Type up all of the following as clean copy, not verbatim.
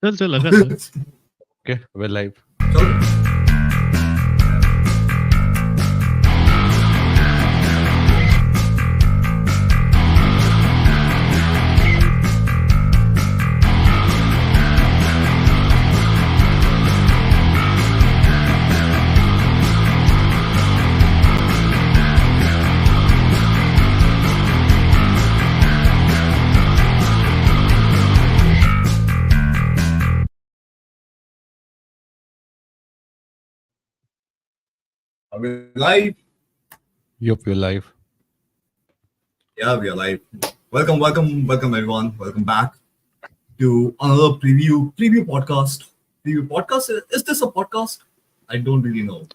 चल चल लगा लगा Okay, we're live. चलो Are we live? Yup, we're live. Yeah, we are live. Welcome everyone. Welcome back to another preview podcast. Preview podcast. Is this a podcast? I don't really know.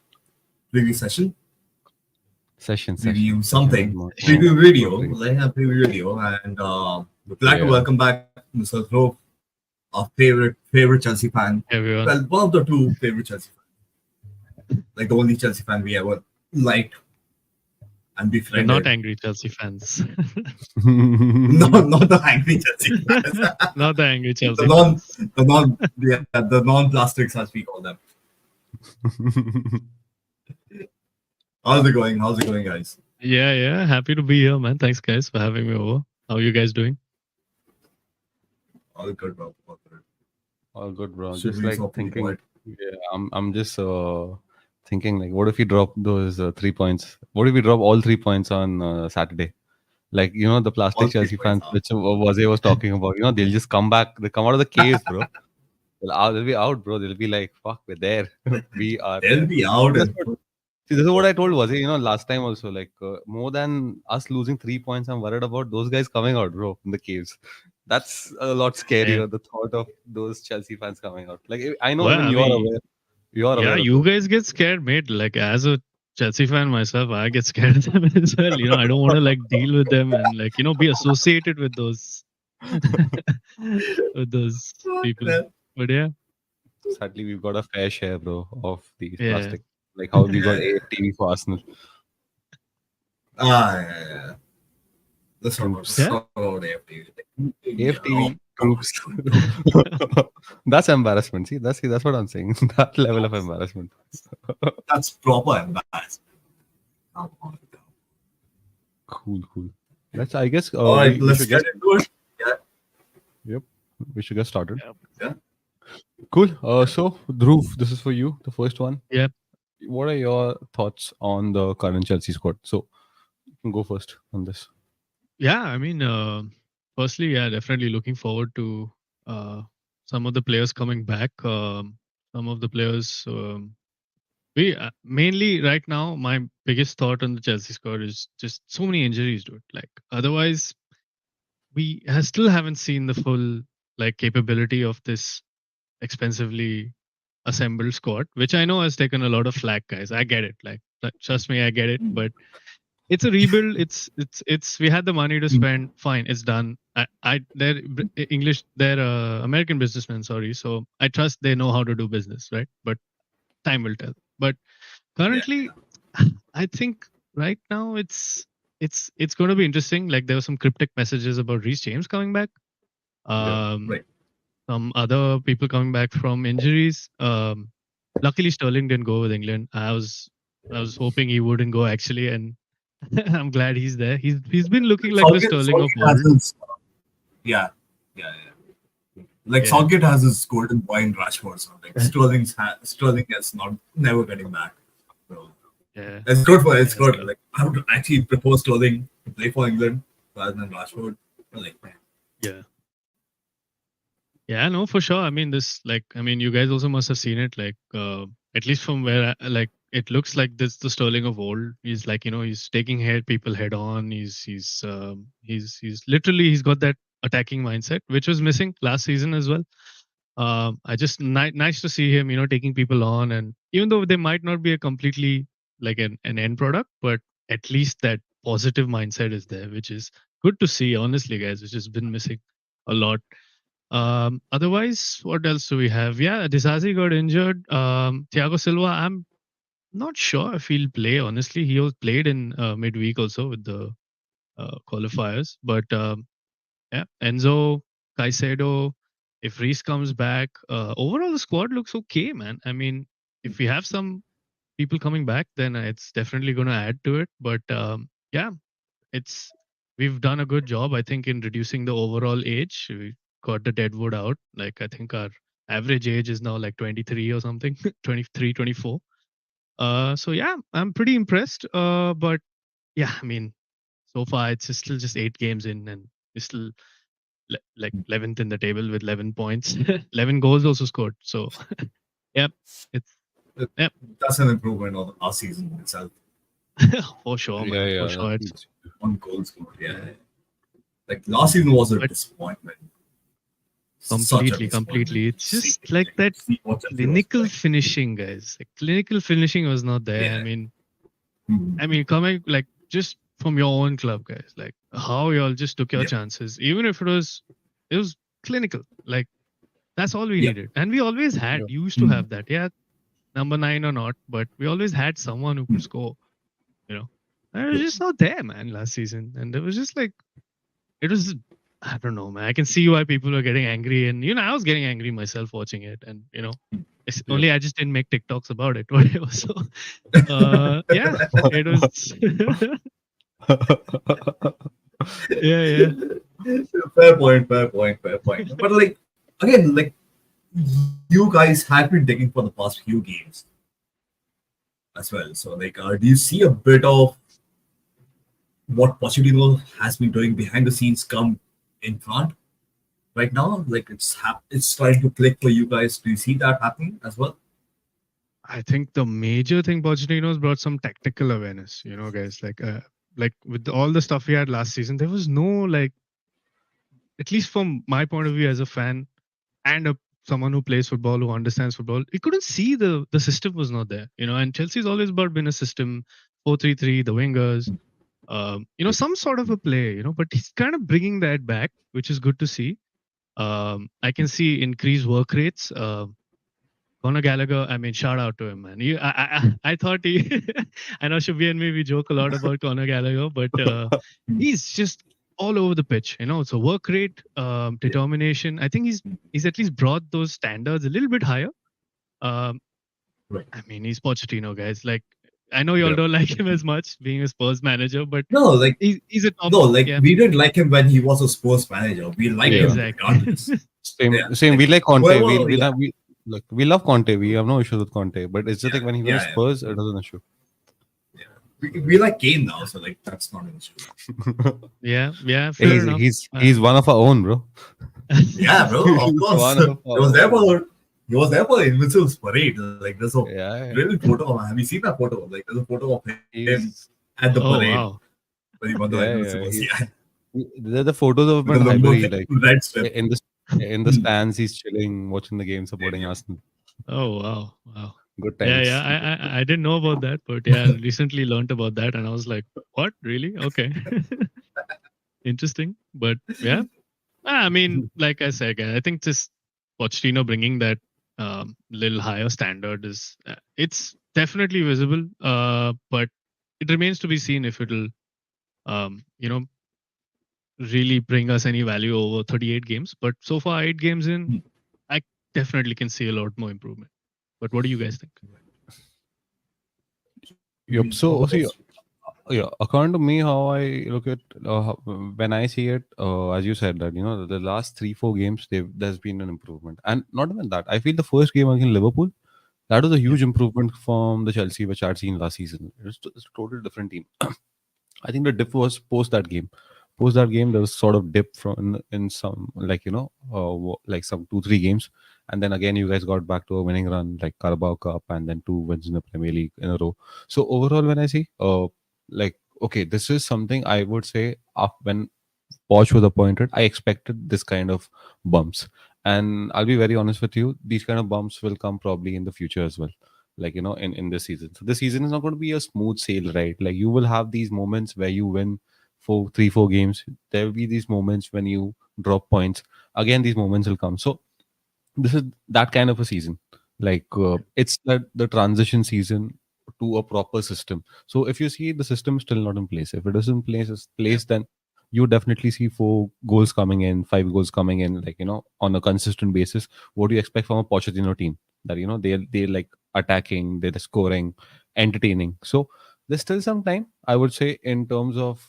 Preview session, Session. preview Session something, is more preview video. appropriate. They have preview video, and we'd like to Yeah. welcome back Mr. Dhruv, our favorite Chelsea fan. everyone. Well, one of the two favorite Chelsea fans. Like the only Chelsea fan we ever liked and We're befriended. not angry Chelsea fans. Not the angry Chelsea fans. Not the angry Chelsea non- fans. the non-plastics as we call them. How's it going, guys? Yeah. Happy to be here, man. Thanks, guys, for having me over. How are you guys doing? All good, bro. All good. All good, bro. Should Just we like stop thinking thinking. about Yeah, I'm just thinking like, what if we drop those 3 points? What if we drop all 3 points on Saturday? Like, you know, the plastic All 3 Chelsea fans, points, which Waze was talking about. You know, they'll just come back. They come out of the caves, bro. They'll be out, bro. They'll be like, fuck, we're there. We are. They'll there. be out. That's what- See, this is what I told Waze, you know, last time also. Like, more than us losing 3 points, I'm worried about those guys coming out, bro, in the caves. That's a lot scarier. Yeah. The thought of those Chelsea fans coming out. Like, I know Well, even I you are mean, aware. You are yeah, aware. you guys get scared, mate. Like as a Chelsea fan myself, I get scared of them as well. You know, I don't want to like deal with them and like be associated with those with those people. But yeah, Sadly, we've got a fair share, bro, of these yeah. plastic. Like how we got AFTV for Arsenal. Yeah. Let's talk about Yeah. AFTV. AFTV troops. That's embarrassment. See, that's what I'm saying. That level of embarrassment. That's proper embarrassment. Come on. Cool. Let's. I guess. All right, we let's should get into it. Yep. We should get started. Yeah. Cool. So Dhruv, this is for you. The first one. Yep. What are your thoughts on the current Chelsea squad? So you can go first on this. Yeah, I mean, firstly, yeah, definitely looking forward to some of the players coming back. Some of the players, we mainly right now, my biggest thought on the Chelsea squad is just so many injuries, dude. Like, otherwise, we still haven't seen the full like capability of this expensively assembled squad, which I know has taken a lot of flack, guys. I get it. Like, trust me, I get it, but it's a rebuild. It's we had the money to spend. Fine, it's done. They're they're American businessmen. Sorry, so I trust they know how to do business, right? But time will tell. But currently, I think right now it's going to be interesting. Like there were some cryptic messages about Reece James coming back. Right. Some other people coming back from injuries. Luckily, Sterling didn't go with England. I was hoping he wouldn't go actually, and I'm glad he's there. He's been looking like the Sterling of Southgate has old. his, yeah. Like Southgate has his golden boy in Rashford. So like Sterling is never getting back. So Yeah, it's good for it's good. Like I would actually propose Sterling to play for England rather than Rashford. But, like yeah, no, for sure. I mean, you guys also must have seen it. Like, at least from where, it looks like this the Sterling of old. He's like, he's taking people head on. He's literally he's got that attacking mindset, which was missing last season as well. I just nice to see him, taking people on, and even though they might not be a completely like an end product, but at least that positive mindset is there, which is good to see. Honestly, guys, which has been missing a lot. Otherwise, what else do we have? Yeah, Disasi got injured. Thiago Silva, I'm not sure if he'll play. Honestly, he was played in midweek also with the qualifiers, but yeah, Enzo, Caicedo, if Reese comes back, overall the squad looks okay, man. I mean, if we have some people coming back, then it's definitely going to add to it. But yeah, it's we've done a good job, I think, in reducing the overall age. We got the deadwood out. Like I think our average age is now like 23 or something, 23, 24. So yeah, I'm pretty impressed. But yeah, I mean, so far it's still just 8 games in, and it's still like 11th in the table with 11 points. 11 goals also scored. So yeah, it's yeah. That's an improvement on last season itself. For sure, Yeah, man. For yeah. sure, it's That's, One goal scored. Yeah. Like last season was a but disappointment. Such a disappointment. completely. It's just like that See what Chelsea was clinical like. finishing, guys. Like, clinical finishing was not there. Yeah. I mean, coming like just from your own club, guys. Like how y'all just took your Yeah. chances, even if it was clinical. Like that's all we Yeah. needed, and we always had yeah. used to have that. Yeah, number 9 or not, but we always had someone who could score. You know, and it was just not there, man, last season, and it was just like it was. I don't know, man. I can see why people were getting angry, and I was getting angry myself watching it, and it's Yeah. only I just didn't make TikToks about it. Whatever. So, yeah, it was. Yeah. Fair point. But like again, like you guys have been digging for the past few games as well. So like, do you see a bit of what Pochettino has been doing behind the scenes come in front right now? Like it's trying to click for you guys. Do you see that happening as well? I think the major thing Pochettino's brought some technical awareness. Guys, like with all the stuff we had last season, there was no like, at least from my point of view as a fan and someone who plays football, who understands football, we couldn't see the system was not there. And Chelsea's always about been a system, 4-3-3, the wingers, some sort of a play. But he's kind of bringing that back, which is good to see. I can see increased work rates. Conor Gallagher, I mean, shout out to him, man. I thought he, I know Shubi and me, we joke a lot about Conor Gallagher, but he's just all over the pitch. So work rate, determination. I think he's at least brought those standards a little bit higher. Um, Right. I mean, he's Pochettino, guys. Like, I know y'all don't like him as much being a Spurs manager, but No, like he's a top. no, like Yeah, we didn't like him when he was a Spurs manager. We like him exactly. regardless. Same. Yeah. Same. We like Conte. Whoever, We yeah. love. We love Conte. We have no issues with Conte. But it's just like when he wins Yeah. Spurs, it doesn't issue. We like Kane now, so like that's not an issue. Yeah, fair enough. He's one of our own, bro. Yeah, bro. Of course. One of He was there for the Invincibles parade. Like there's a Yeah. really photo of him. Have you seen that photo? Like there's a photo of him He's, at the Oh parade wow. when he won the yeah, Invincibles. yeah. Yeah. There are the photos of him With at the Highbury, like red strip. in the stands, he's chilling, watching the game, supporting Yeah. Arsenal. Oh wow. Good times. Yeah. I didn't know about that, but yeah, I recently learned about that, and I was like, "What? Really? Okay, interesting." But yeah, I mean, like I said, I think just Pochettino bringing that little higher standard is it's definitely visible, but it remains to be seen if it'll um, you know really bring us any value over 38 games. But so far, 8 games in, I definitely can see a lot more improvement. But what do you guys think? Yep. So, see, yeah, according to me, how I look at when I see it, as you said that the last 3-4 games there's been an improvement, and not even that. I feel the first game against Liverpool, that was a huge improvement from the Chelsea which I'd seen last season. It's a totally different team. I think the dip was post that game. Post that game, there was sort of dip from in some like like some 2-3 games, and then again you guys got back to a winning run like Carabao Cup and then 2 wins in the Premier League in a row. So overall, when I see like okay, this is something I would say when Poch was appointed, I expected this kind of bumps, and I'll be very honest with you, these kind of bumps will come probably in the future as well. Like in this season. So this season is not going to be a smooth sail, right? Like you will have these moments where you win for 3-4 games. There will be these moments when you drop points. Again, these moments will come. So this is that kind of a season. Like it's the transition season to a proper system. So if you see the system is still not in place, if it is in place, then you definitely see 4 goals coming in, 5 goals coming in, like, on a consistent basis. What do you expect from a Pochettino team? That, they're like attacking, they're scoring, entertaining. So there's still some time, I would say, in terms of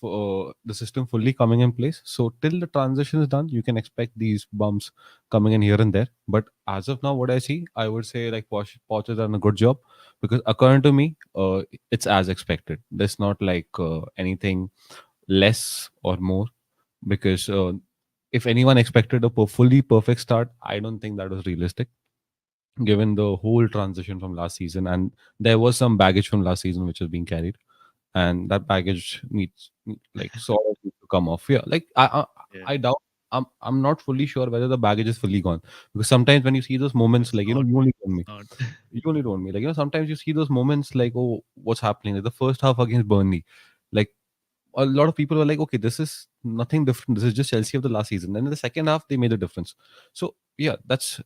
the system fully coming in place. So till the transition is done, you can expect these bumps coming in here and there. But as of now, what I see, I would say like Poch has done a good job, because according to me, it's as expected. There's not like anything less or more, because if anyone expected a fully perfect start, I don't think that was realistic, given the whole transition from last season, and there was some baggage from last season which is being carried, and that baggage needs, like, sort of needs to come off. Yeah, like Yeah, I doubt. I'm not fully sure whether the baggage is fully gone, because sometimes when you see those moments, it's like, not. you only told It's me, not. sometimes you see those moments like, oh, what's happening? Like the first half against Burnley, like, a lot of people were like, okay, this is nothing different. This is just Chelsea of the last season. And in the second half, they made a difference. So yeah, that's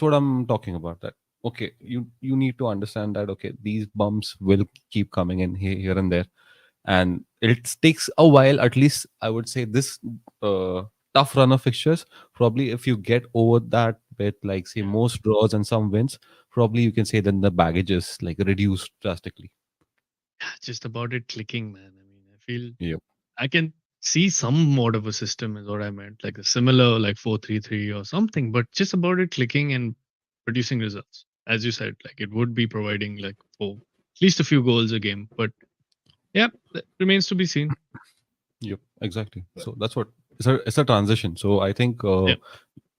what I'm talking about. That, okay, you need to understand that, okay, these bumps will keep coming in here and there, and it takes a while. At least I would say this uh, tough run of fixtures. Probably if you get over that with, like, say, Yeah, most draws and some wins, probably you can say then the baggage is like reduced drastically. yeah, just about it clicking, man. I mean, I feel Yep. I can see some mode of a system is what I meant, like a similar like 4-3-3 or something, but just about it clicking and producing results. As you said, like it would be providing like for at least a few goals a game. But yeah, that remains to be seen. Yep, exactly. So that's what it's a transition. So I think Yeah,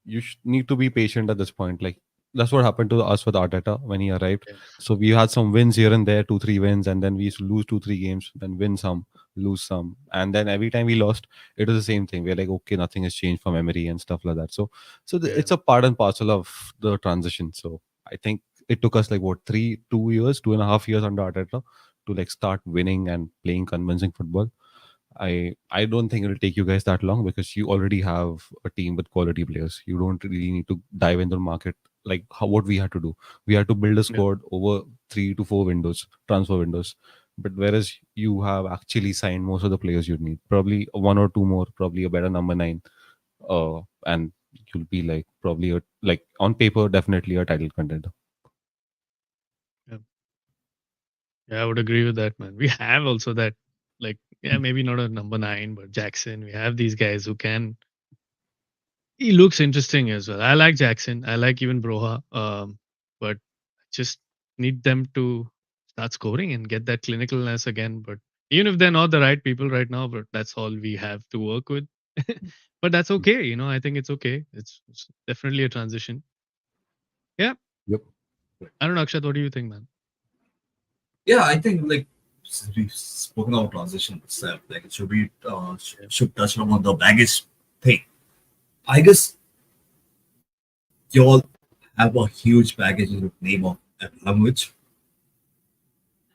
you need to be patient at this point. Like, that's what happened to us with Arteta when he arrived. yeah, So we had some wins here and there, 2 3 wins, and then we used to lose 2 3 games, then win some, lose some, and then every time we lost, it was the same thing. We're like, okay, nothing has changed from Emery and stuff like that. yeah, It's a part and parcel of the transition. So I think it took us like what 2 years, 2.5 years under Arteta to like start winning and playing convincing football. I don't think it'll take you guys that long, because you already have a team with quality players. You don't really need to dive into the market like what we had to do. We had to build a yeah. squad over 3 to 4 windows, transfer windows. But whereas you have actually signed most of the players you'd need, probably one or two more, probably a better number nine, and you'll be like probably like on paper definitely a title contender. Yeah. Yeah, I would agree with that, man. We have also that, like, yeah, maybe not a number nine, but Jackson. We have these guys who can. He looks interesting as well. I like Jackson. I like even Broha. But just need them to start scoring and get that clinicalness again. But even if they're not the right people right now, but that's all we have to work with. But that's okay. I think it's okay. It's definitely a transition. Yeah. Yep. I don't know, Akshat. What do you think, man? Yeah, I think like since we've spoken about transition itself, like it should be Yeah. should touch on the baggage thing. I guess you all have a huge baggage in the name of language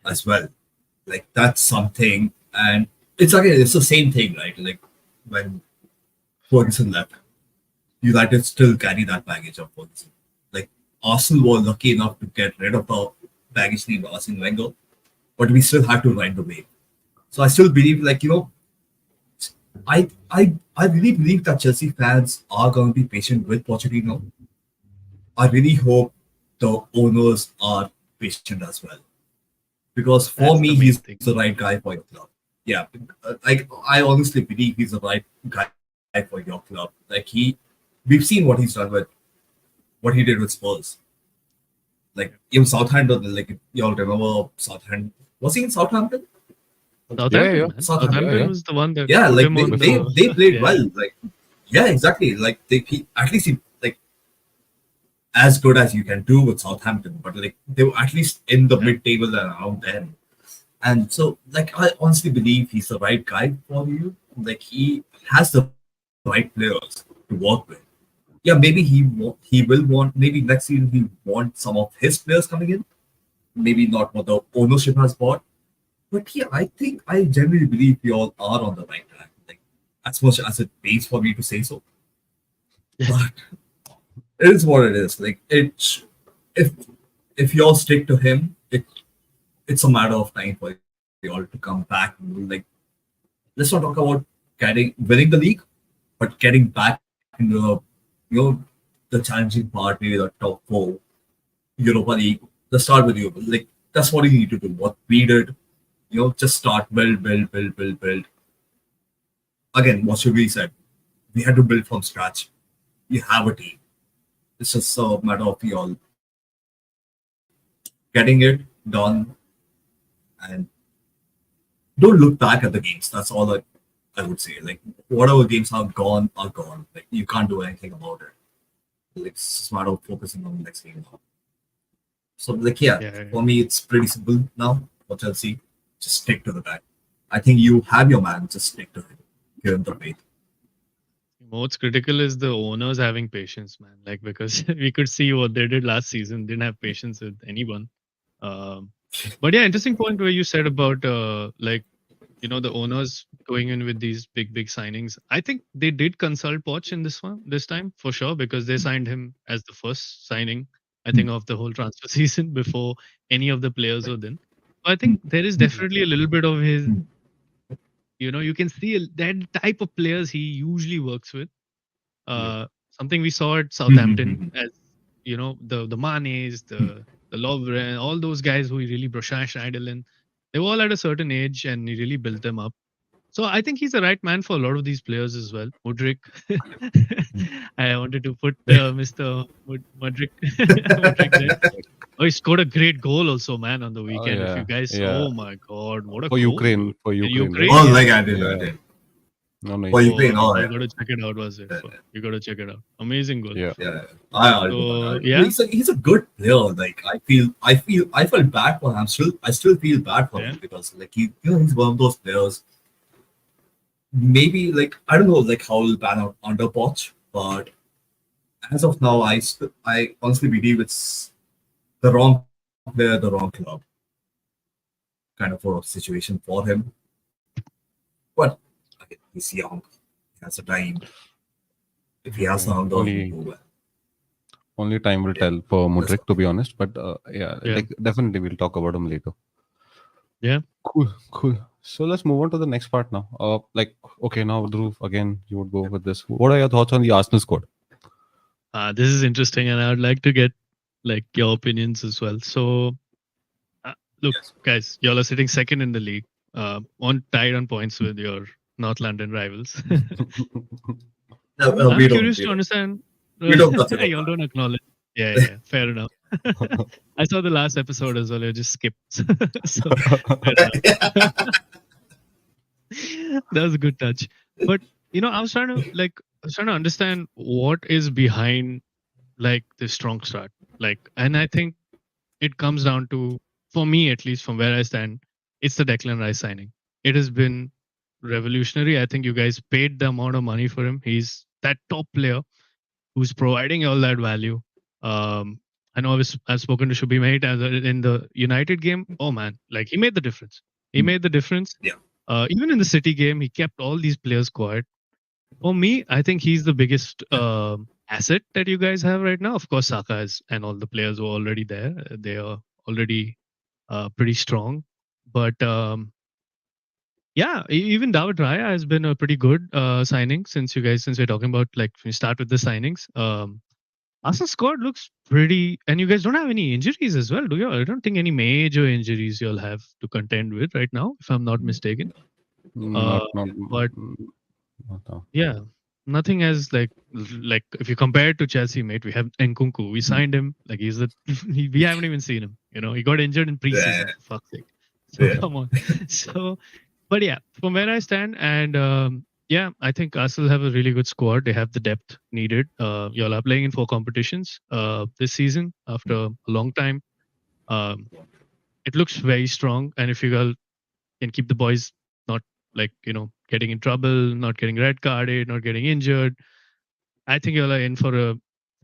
as well. Like that's something, and it's the same thing, right? Like when Ferguson left, United still carry that baggage of Ferguson. Like Arsenal were lucky enough to get rid of the baggage named Arsene Wenger, but we still had to ride the wave. So I still believe, like I really believe that Chelsea fans are going to be patient with Pochettino. I really hope the owners are patient as well, because for That's me the he's main the thing. right guy for your club. Yeah, like I honestly believe he's the right guy for your club. Like we've seen what he's done with what he did with Spurs. Like even Southampton, like if y'all remember Southampton, was he in Southampton? Yeah, Southampton, yeah, man. Southampton. yeah, Southampton yeah. was the one that Yeah, put like him they on they, the. they played Yeah. well. Like yeah, exactly. Like he at least he like as good as you can do with Southampton, but like they were at least in the Yeah. mid table and around there. And so, like, I honestly believe he's the right guy for you. Like, he has the right players to work with. Yeah, maybe he will want, maybe next season he want some of his players coming in. Maybe not what the ownership has bought. But yeah, I genuinely believe we all are on the right track. Like, as much as it pains for me to say so, but it is what it is. Like, if if you all stick to him, it's a matter of time for you all to come back. Like, let's not talk about winning the league, but getting back into you know the challenging part, maybe the top four Europa League. Let's start with you. Like that's what you need to do. What we did, just start build. Again, what should we said? We had to build from scratch. You have a team. It's just a matter of you all getting it done and don't look back at the games. That's all I would say. Like whatever games are gone are gone. Like you can't do anything about it. Like it's just a matter of focusing on the next game now. So like yeah, Yeah, for me it's pretty simple now for Chelsea. Just stick to the guy. I think you have your man. Just stick to him. Give him the faith. most critical is the owners having patience, man. Like because we could see what they did last season, didn't have patience with anyone. Um, but yeah, interesting point where you said about like the owners going in with these big signings. I think they did consult Poch in this time for sure because they signed him as the first signing. I think of the whole transfer season before any of the players were then. So I think there is definitely a little bit of his. You can see that type of players he usually works with. Yep. Something we saw at Southampton as the Manes, the Lovren, all those guys who he really Broshach, Schneiderlin, they were all at a certain age and he really built them up. So I think he's the right man for a lot of these players as well. Mudrik, I wanted to put Mr. Mudrik, Mudrik there. Oh, he scored a great goal also, man, on the Oh weekend. If you yeah, guys, yeah. oh my God, what a For goal, Ukraine, dude! for In Ukraine, right? Ukraine, Oh, yeah. like I did. Yeah. No, no, For yeah, Ukraine, Oh, oh you yeah. gotta check it out, was it? You gotta check it out. Amazing goal. yeah. Yeah, I'll do So that. yeah, He's a good player. Like I felt bad for him. I still feel bad for yeah. him because like he's one of those players. Maybe like I don't know like how it'll pan out under Poch, but as of now, I honestly believe it's the wrong player, the wrong club, kind of a situation for him. But again, he's young, he has a time. If he has the Yeah. hunger, he'll do well. Only time will Yeah, tell for that's Mudrik, to be honest. But yeah, Yeah. like definitely we'll talk about him later. Yeah. Cool. So let's move on to the next part now. Like okay, now Dhruv, again, you would go with this. What are your thoughts on the Arsenal squad? This is interesting, and I would like to get like your opinions as well. So, look, yes. guys, y'all are sitting second in the league, on tied on points with your North London rivals. No, I'm curious to understand. we don't consider Y'all don't acknowledge. Yeah, fair enough. I saw the last episode as well. I just skipped. So fair enough. That was a good touch. But I was trying to understand what is behind like the strong start. Like, and I think it comes down to, for me at least, from where I stand, it's the Declan Rice signing. It has been revolutionary. I think you guys paid the amount of money for him. He's that top player who's providing all that value. Um, I know I've spoken to Shubhi mate in the United game. Oh man, like he made the difference. He made the difference. Yeah. Even in the City game, he kept all these players quiet. For me, I think he's the biggest asset that you guys have right now. Of course, Saka is, and all the players were already there. They are already pretty strong. But yeah, even David Raya has been a pretty good signing since we're talking about like we start with the signings. Arsenal squad looks pretty, and you guys don't have any injuries as well, do you? I don't think any major injuries you'll have to contend with right now, if I'm not mistaken. Uh, Not but not now. yeah, nothing as like if you compare it to Chelsea, mate, we have Nkunku. We signed him. Like he's the we haven't even seen him. He got injured in Yeah, preseason. For fuck's sake. So yeah. come on. So, but yeah, from where I stand, and yeah, I think Arsenal have a really good squad. They have the depth needed. Y'all are playing in 4 competitions this season after a long time. Um, it looks very strong, and if you all can keep the boys not like getting in trouble, not getting red carded, not getting injured, I think you're in for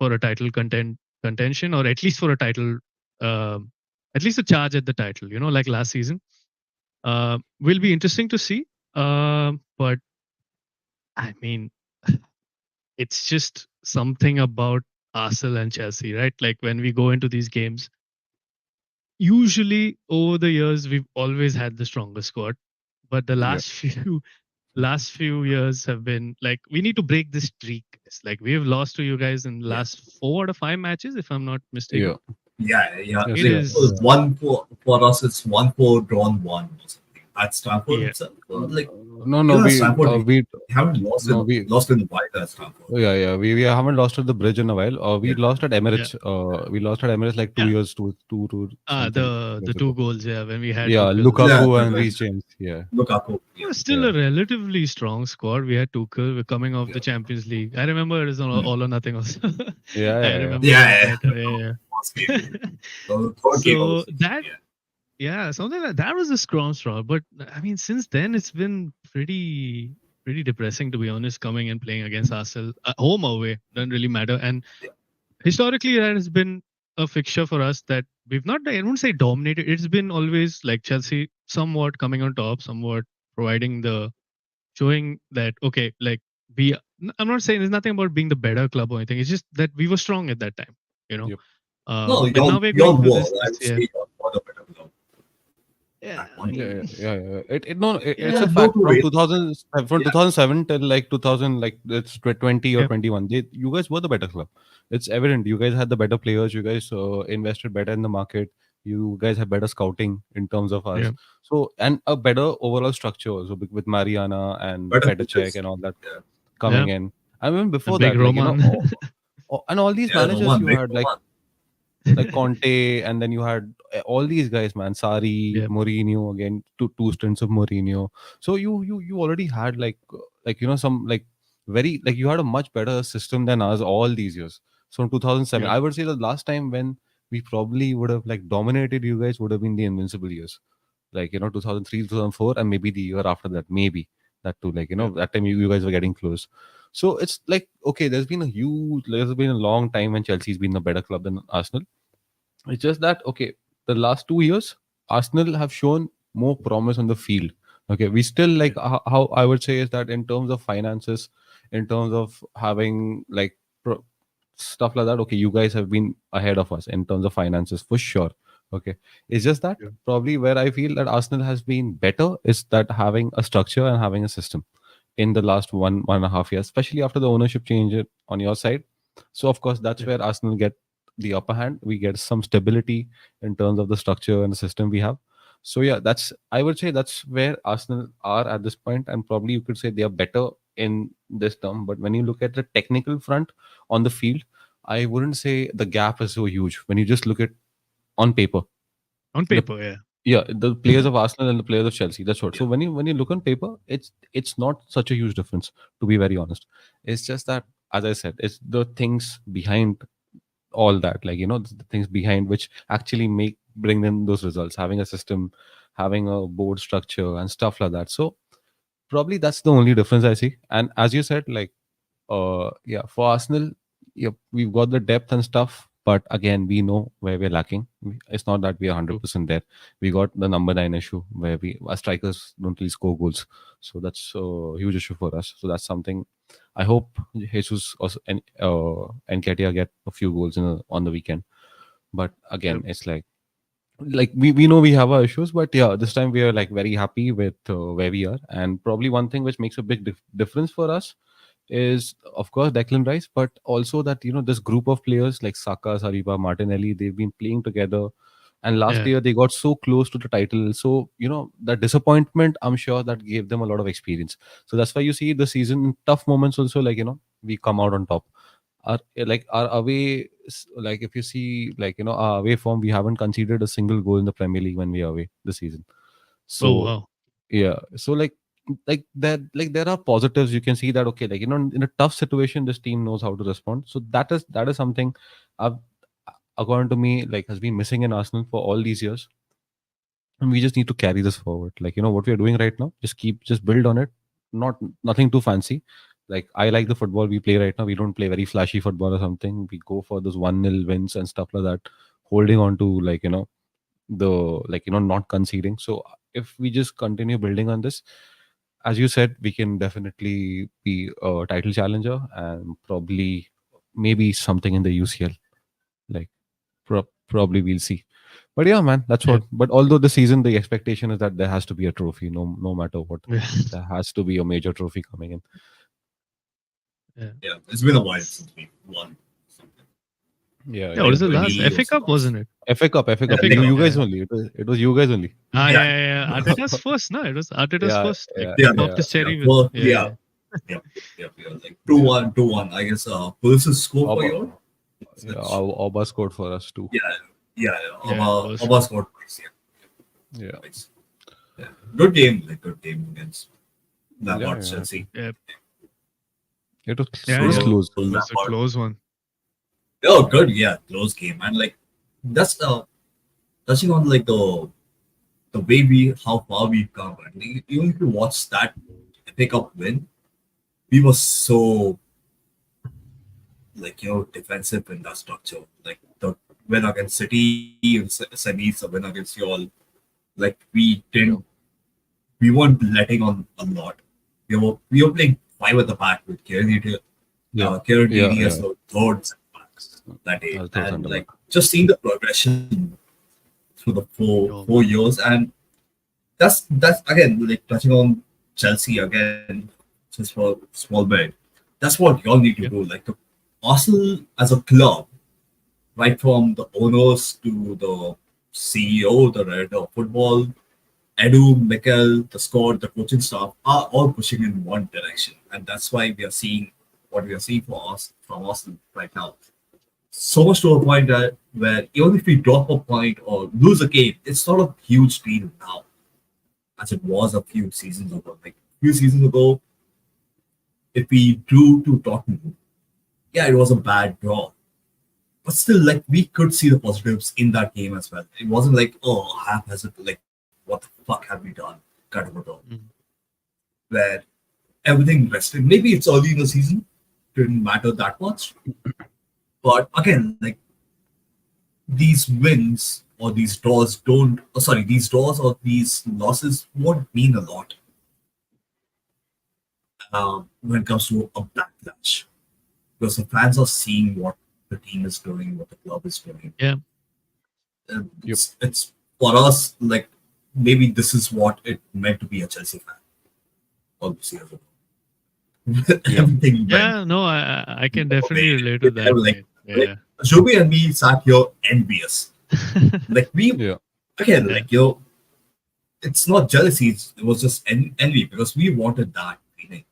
a title contention, or at least for a title, at least a charge at the title. Like last season. Will be interesting to see. But I mean, it's just something about Arsenal and Chelsea, right? Like when we go into these games, usually over the years we've always had the stronger squad, but the Yeah. last few last few years have been like we need to break this streak. It's like we have lost to you guys in the Yeah. last 4 or 5 matches, if I'm not Yeah. mistaken. Yeah. Yes. It Like is, one for us, it's 1-4 drawn one or something. At Stanford yeah, itself, like No, no, even at Stanford, we we haven't lost no, in a while at Stanford. oh, yeah, yeah. We haven't lost at the bridge in a while. We Yeah, lost at yeah. Emirates. We lost at Emirates like yeah, 2 years, two something The years two ago. goals, yeah, when we had Yeah, Tuchel. yeah. Lukaku and Reece James. Yeah, Lukaku. It Yeah, was still yeah, a relatively strong squad. We had Tuchel. We're coming off yeah, the Champions League. I remember it was Hmm. all or nothing also. yeah, I yeah, yeah. remember that yeah. better. Yeah, Last game. yeah. The third game of the So season. that, Yeah, yeah, something like that was a strong straw. But I mean, since then it's been pretty depressing, to be honest. Coming and playing against Arsenal, home or away doesn't really matter. And yeah, historically, that has been a fixture for us that we've not, I wouldn't say dominated. It's been always like Chelsea, somewhat coming on top, somewhat providing the showing that okay, like we. I'm not saying there's nothing about being the better club or anything. It's just that we were strong at that time, you know. Yep. no, And now we're going Yon through Wall, this I this would year. say Yon Wall a better club Yeah, at I point. Yeah, yeah, mean, yeah, yeah. It's a yeah, No fact. two From ways. 2000, from Yeah, 2007 till like 2000, like it's 20 or yeah, 21. You guys were the better club. It's evident. You guys had the better players. You guys invested better in the market. You guys have better scouting in terms of yeah, us. So and a better overall structure also with Mariana and better Petacek coaches. and all that Yeah, coming yeah. in. I mean, And before big that, like Roman. and all these yeah, managers Roman, you big had Roman. like Conte, and then you had all these guys, man. Sari, Yeah, Mourinho again, two stints of Mourinho. So you already had some like very like you had a much better system than us all these years. So in 2007, yeah, I would say the last time when we probably would have like dominated you guys would have been the invincible years, like 2003, 2004, and maybe the year after that, maybe that too. Like yeah, that time you guys were getting close. So it's like okay, there's been a long time when Chelsea's been a better club than Arsenal. It's just that okay, the last 2 years, Arsenal have shown more promise on the field. Okay, we still like yeah, how I would say is that in terms of finances, in terms of having like stuff like that. Okay, you guys have been ahead of us in terms of finances for sure. Okay, it's just that yeah, probably where I feel that Arsenal has been better is that having a structure and having a system in the last 1.5 years, especially after the ownership change on your side. So of course that's yeah, where Arsenal get the upper hand. We get some stability in terms of the structure and the system we have. So yeah, that's I would say that's where Arsenal are at this point, and probably you could say they are better in this term. But when you look at the technical front on the field, I wouldn't say the gap is so huge when you just look at on paper. on The paper, yeah, yeah, the players of Arsenal and the players of Chelsea. That's what. Yeah, So when you look on paper, it's not such a huge difference. To be very honest, it's just that as I said, it's the things behind all that, like the things behind which actually make bring them those results. Having a system, having a board structure, and stuff like that. So probably that's the only difference I see. And as you said, like yeah, for Arsenal, yep, we've got the depth and stuff, but again, we know where we're lacking. It's not that we are true. 100% there. We got the number 9 issue where our strikers don't really score goals, so that's a huge issue for us. So that's something I hope Jesus also and Ketia get a few goals on the weekend. But Yeah, again, it's like we know we have our issues, but yeah, this time we are like very happy with where we are. And probably one thing which makes a big difference for us is of course Declan Rice, but also that this group of players like Saka, Saliba, Martinelli, they've been playing together, and last yeah. year they got so close to the title. So that disappointment, I'm sure that gave them a lot of experience. So that's why you see the season in tough moments also, like we come out on top. Our away, like if you see, like our away form, we haven't conceded a single goal in the Premier League when we are away this season. Oh So wow. yeah, so there are positives. You can see that okay, like in a tough situation, this team knows how to respond. So that is something I've, according to me, like has been missing in Arsenal for all these years, and we just need to carry this forward. Like what we are doing right now, just build on it. Nothing too fancy. Like I like the football we play right now. We don't play very flashy football or something. We go for those 1-0 wins and stuff like that, holding on to the not conceding. So if we just continue building on this, as you said, we can definitely be a title challenger and probably maybe something in the UCL. Like probably we'll see. But yeah, man, that's Yeah. what. But although this season the expectation is that there has to be a trophy, no matter what, Yeah. there has to be a major trophy coming in. Yeah. Yeah, it's been a while since we won something. Yeah, Yeah. What yeah, is the Like yeah. last really FA was Cup? lost. Wasn't it? FA Cup. Yeah, FA pick You Cup. up. guys Yeah. only. It was you guys only. Ah, Yeah, yeah, yeah, yeah. yeah, Arteta's first. No, it was Arteta's Yeah, first. Like yeah, yeah, he yeah. popped his yeah. cherry with. Well, Yeah, yeah, yeah. yeah, yeah. Like Yeah. 2-1, 2-1. I guess Pulisic score for Oba, you. yeah, Such, Oba scored for us too. yeah, yeah. Yeah. Both. Oba scored twice. Yeah, Yeah, twice. Yeah, good game. Like good game against yeah, Lampard yeah. Chelsea. Yeah. Yeah. It was Yeah. close. It was a Lampard. close one. Oh, good. Yeah, close game. And like that's touching on like the way we how far we've come. And even if you watch that pick up win, we were so like defensive in that structure. Like the win against City and semis, the win against you all. Like Yeah, we weren't letting on a lot. We were playing five at the back with yeah, Kieran yeah, Tierney as yeah. the third center backs that day, As third and centre back. like just seeing the progression through the Yo, 4 years, and that's again like touching on Chelsea again, just for small bit. That's what y'all need to yeah. do. Like the Arsenal as a club, right from the owners to the CEO, the director of football, Edu, Mikel, the squad, the coaching staff are all pushing in one direction, and that's why we are seeing what we are seeing for us from Arsenal right now. So much to a point that where even if we drop a point or lose a game, it's not a huge deal now, as it was a few seasons ago. Like a few seasons ago, if we drew to Tottenham, yeah, it was a bad draw. But still, like we could see the positives in that game as well. It wasn't like, oh, haphazard, like what the fuck have we done? Kind of a draw. Mm. Where everything rested. Maybe it's early in the season, didn't matter that much. But again, like these wins or these draws don't, oh, sorry, these draws or these losses won't mean a lot when it comes to a backlash because the fans are seeing what the team is doing, what the club is doing. Yeah. And Yep. it's for us like maybe this is what it meant to be a Chelsea fan all these years ago. Everything went Yeah. No, I can definitely away. relate to that. Like, Mate. Yeah. Joby and me sat here envious. Like we Yeah, again, Yeah. like it's not jealousy. It was just envy because we wanted that feeling.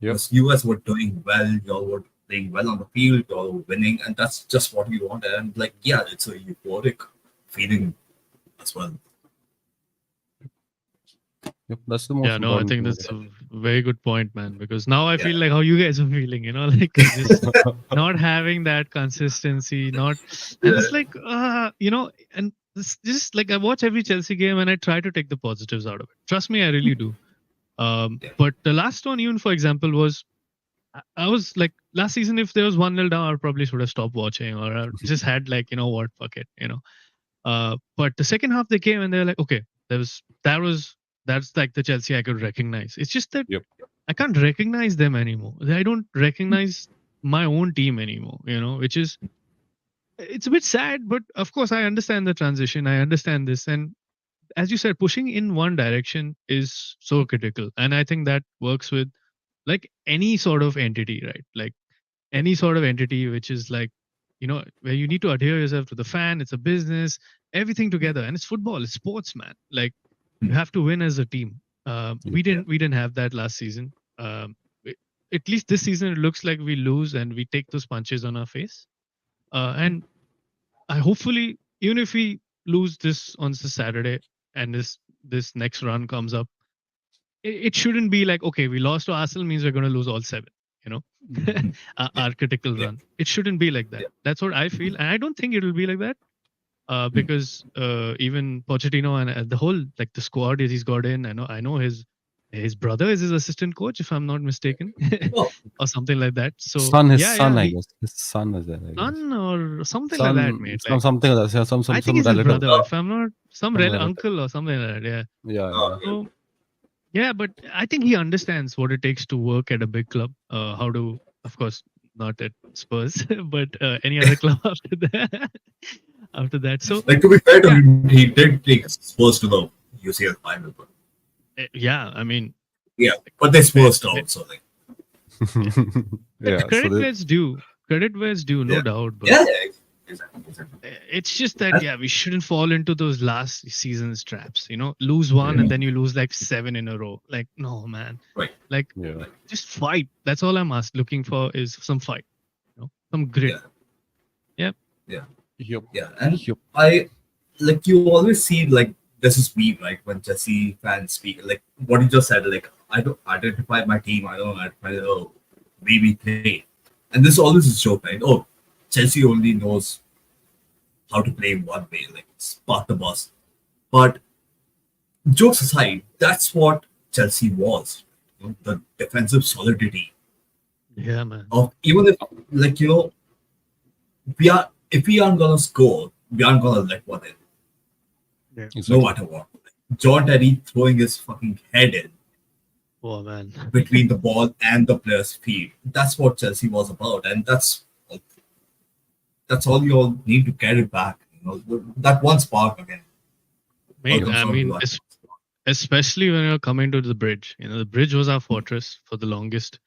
Yep. Because you guys were doing well, y'all were playing well on the field, y'all were winning, and that's just what we wanted. And like, yeah, it's a euphoric feeling as well. yep. That's the most Yeah, no, I important think thing. that's a very good point, man. Because now I feel Yeah. like how you guys are feeling, like just not having that consistency, not, and it's like, and this just like I watch every Chelsea game and I try to take the positives out of it. Trust me, I really do. Yeah. But the last one, even for example, was I was like last season. If there was 1-0 down, I probably should have stopped watching, or I just had like, what, fuck it. But the second half they came and they're like, okay, that's like the Chelsea I could recognize. It's just that Yep. I can't recognize them anymore. I don't recognize my own team anymore, which is it's a bit sad, but of course I understand the transition. I understand this. And as you said, pushing in one direction is so critical. And I think that works with like any sort of entity, right? Like any sort of entity which is like, where you need to adhere yourself to the fan, it's a business, everything together. And it's football, it's sports, man. Like you have to win as a team. We didn't have that last season. It- at least this season, it looks like we lose and we take those punches on our face. And I hopefully, even if we lose this on the Saturday and this next run comes up, it shouldn't be like, okay, we lost to Arsenal means we're going to lose all seven. You know, our critical Yeah. run. It shouldn't be like that. Yeah. That's what I feel, and I don't think it will be like that. Because even Pochettino and the whole like the squad that he's got in, I know his brother is his assistant coach, if I'm not mistaken, Oh, or something like that. So His yeah, son, I he guess. His son is there, I guess. son or something like that, mate. Like Something like that. Yeah, I think some he's his relative. brother, if I'm not Some relative. uncle or something like that. Yeah. Yeah, uh, yeah. So yeah, but I think he understands what it takes to work at a big club. How to, of course, not at Spurs, but any other club after that. after that. So Like, to be fair to yeah, him, he did take Spurs to the UCL final, but yeah. I mean, yeah, but they fair, Spurs out, so like, yeah. But Yeah. So credit the where it's due. Credit where it's due, no yeah, doubt. But yeah, exactly, exactly. it's just that And, yeah, we shouldn't fall into those last season's traps. Lose one and Yeah. then you lose like seven in a row. Like no, man. right, Like Yeah. right, just fight. That's all I'm looking for is some fight. Some grit. yeah, Yeah. yeah, Yep. yeah. And Yep. I like you always see like this is me, right? When Chelsea fans speak, like what you just said, like I don't identify my team, I don't identify the way we play, and this always is joke, right? Oh, Chelsea only knows how to play one way, like it's part the bus. But jokes aside, that's what Chelsea was. The defensive solidity Yeah, man. of even if like we are if we aren't gonna score, we aren't gonna let one in, Yeah. no Exactly. matter what. John Terry throwing his fucking head in Oh man. between the ball and the player's feet. That's what Chelsea was about, and that's all you all need to carry back. That one spark again. All Mate, comes I down to mean, that. especially when you're coming to the bridge. The bridge was our fortress for the longest.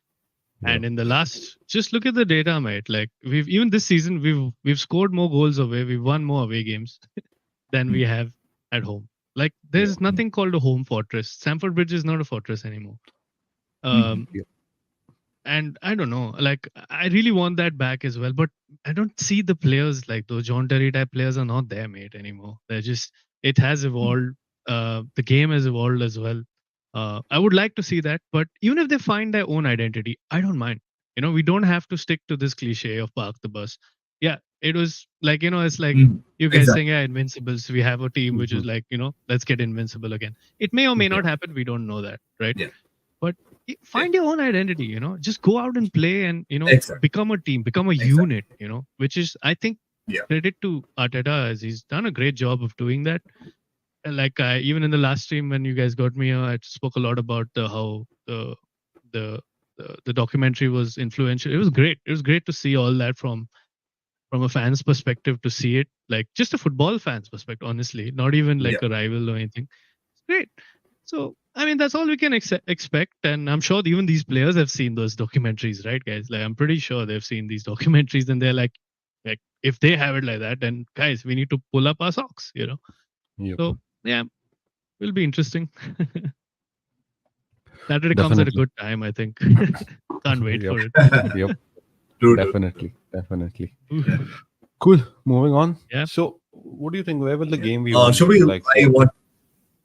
Yeah. And in the last, just look at the data, mate. Like we've even this season, we've scored more goals away. We've won more away games than we have at home. Like Yeah. there's nothing called a home fortress. Stamford Bridge is not a fortress anymore. Mhm. Um, and I don't know, like I really want that back as well, but I don't see the players like those John Terry type players are not there, mate, anymore. They're just it has evolved. The game has evolved as well. I would like to see that, but even if they find their own identity, I don't mind. We don't have to stick to this cliche of park the bus. Yeah, it was like it's like Mhm. you guys saying, Exactly. yeah, Invincibles. We have a team which is Mhm. like let's get invincible again. It may or may Yeah. not happen. We don't know that, right? Yeah. But Yeah. find your own identity, just go out and play and Exactly. become a team, become a Exactly. unit, which is I think Yeah. credit to Arteta as he's done a great job of doing that. And like I even in the last stream when you guys got me here, I spoke a lot about how the the documentary was influential. It was great. It was great to see all that from a fan's perspective, to see it like just a football fan's perspective, honestly, not even Yeah. like a rival or anything. It's great. So, I mean, that's all we can expect. And I'm sure even these players have seen those documentaries, right, guys? Like, I'm pretty sure they've seen these documentaries and they're like, if they have it like that, then guys, we need to pull up our socks. Yep. So, yeah, will be interesting. Saturday comes at a Definitely. good time, I think. Can't wait Yep. for it. Yep. True, true, true. Definitely. Definitely. Yeah. Cool. Moving on. Yeah. So, what do you think? Where will the Yeah. game be won? Should we? Like, I what? want.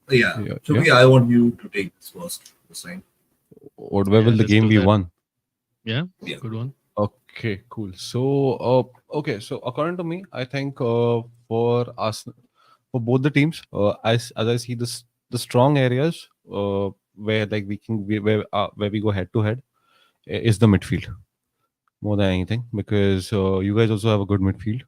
Yeah. Yeah. Should Yeah. we? I want you to take this first. This time. What? Where Yeah, will the let's game do be that. won? Yeah. Yeah. Good one. Okay. Cool. So, okay. So, according to me, I think for us, for both the teams, as I see this, the strong areas where like we can where we go head to head is the midfield more than anything, because you guys also have a good midfield.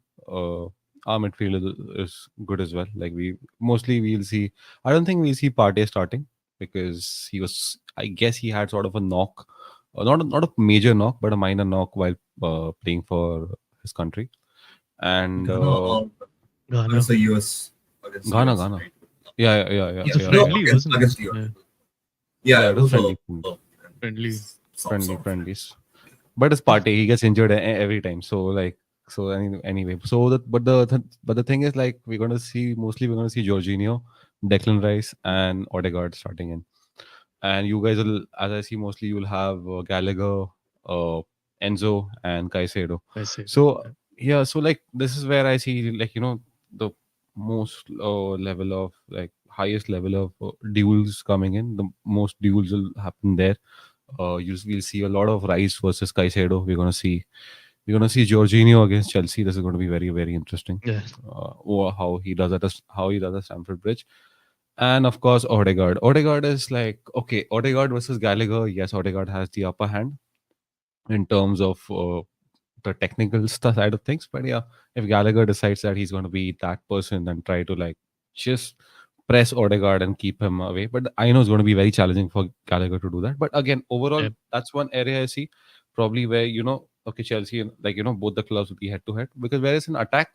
Our midfield is good as well. Like we mostly we'll see. I don't think we'll see Partey starting because he was. I guess he had sort of a knock, not a major knock, but a minor knock while playing for his country. And Ghana Ghana. against the US. Against the Ghana, US, Ghana. right? Yeah, yeah, yeah, yeah, It's Yeah. a yeah, No, yeah. friendly, against wasn't it? against the US. Yeah. Yeah, Yeah, it it was was friendly. Friendly. sort of friendly. Friendlies. But it's Partey. He gets injured every time. So like, anyway. So that, but the thing is, like, we're gonna see Jorginho, Declan Rice, and Odegaard starting in. And you guys will, as I see, mostly you'll have Gallagher, uh, Enzo, and Caicedo. I say. So Yeah. yeah, so like this is where I see, like, the most level of, like, highest level of duels coming in. The most duels will happen there. We'll see a lot of Rice versus Caicedo. We're gonna see Jorginho against Chelsea. This is going to be very, very interesting. Yeah. Or how he does at Stamford Bridge. And of course, Odegaard. Odegaard is like, okay, Odegaard versus Gallagher. Yes, Odegaard has the upper hand in terms of the technical stuff side of things. But yeah, if Gallagher decides that he's going to be that person and try to, like, just press Odegaard and keep him away, but I know it's going to be very challenging for Gallagher to do that. But again, overall, Yeah. that's one area I see probably where, okay, Chelsea, like, both the clubs will be head to head, because whereas in attack,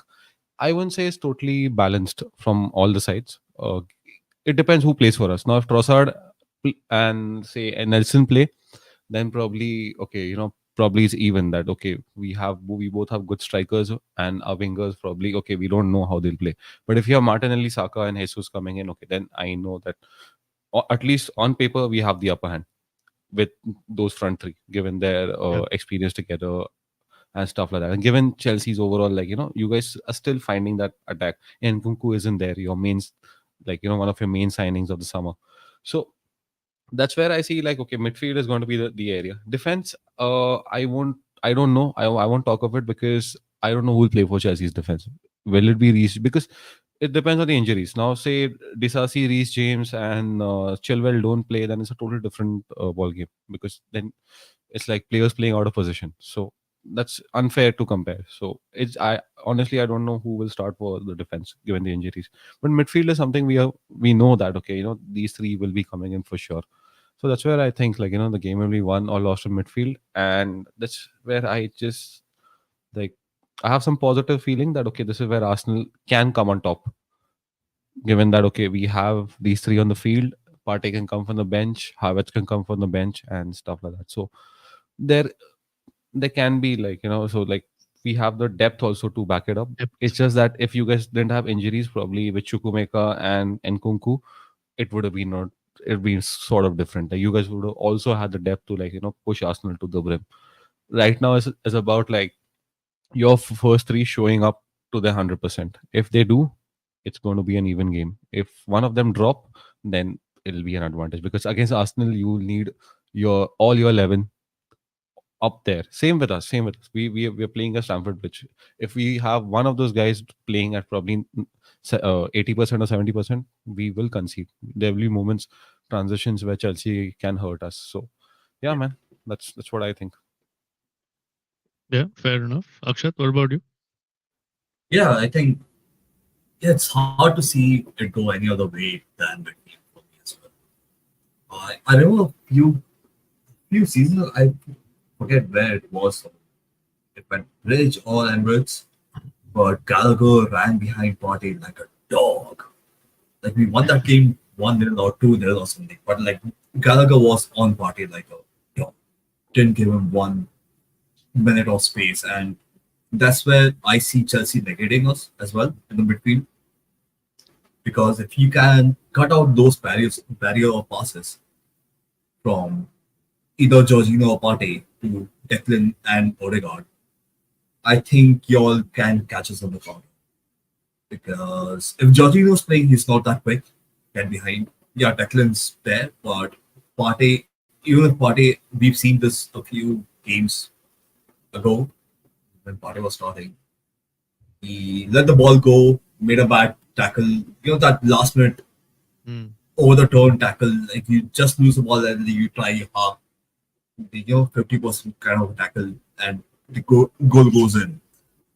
I wouldn't say it's totally balanced from all the sides. It depends who plays for us. Now, if Trossard and say and Nelson play, then probably okay, probably it's even that okay, we both have good strikers and our wingers probably okay, we don't know how they'll play. But if you have Martinelli, Saka, and Jesus coming in, okay, then I know that at least on paper we have the upper hand with those front three, given their Yeah, experience together and stuff like that. And given Chelsea's overall, like you guys are still finding that attack, and Kunku isn't there, your main, like one of your main signings of the summer. So that's where I see like okay, midfield is going to be the area. Defense, I don't know. I won't talk of it because I don't know who will play for Chelsea's defense. Will it be Reece? Because it depends on the injuries. Now, say Disasi, Reece James, and Chilwell don't play, then it's a total different ball game because then it's like players playing out of position. So that's unfair to compare. So it's I honestly I don't know who will start for the defense given the injuries. But midfield is something we know that okay, these three will be coming in for sure. So that's where I think like the game will be won or lost in midfield, and that's where I just like I have some positive feeling that okay, this is where Arsenal can come on top, given that okay, we have these three on the field. Partey can come from the bench, Havertz can come from the bench, and stuff like that. So there there can be like so like we have the depth also to back it up. It's depth. just that if you guys didn't have injuries, probably with Chukwuemeka and Nkunku, it would have been not it been sort of different. Like you guys would have also had the depth to like push Arsenal to the brim. Right now is about like your first three showing up to their 100%. If they do, it's going to be an even game. If one of them drop, then it'll be an advantage because against Arsenal you need your all your 11 up there. Same with us. Same with us. We're playing a Stamford Bridge. If we have one of those guys playing at probably 80% or 70%, we will concede. There will be moments, transitions where Chelsea can hurt us. So yeah, Yeah, man, that's what I think. yeah, fair enough. Akshat, what about you? Yeah, I think it's hard to see it go any other way than midfield for me as well. I remember few seasons, I forget where it was. It went Bridge or Emirates, but Gallagher ran behind Partey like a dog. Like we won that game 1-0 or 2-0 or something. But like Gallagher was on Partey like a dog. Didn't give him 1 minute of space. And that's where I see Chelsea negating us as well in the midfield. Because if you can cut out those barrier of passes from either Jorginho or Partey to Declan and Odegaard, I think y'all can catch us on the counter. Because if Jorginho's playing, he's not that quick. Get behind. Yeah, Declan's there, but Partey, even if Partey, we've seen this a few games ago when Partey was starting. He let the ball go, made a bad tackle. That last minute Hmm. over the turn tackle, like you just lose the ball and then you try hard, 50% kind of tackle and the goal goes in.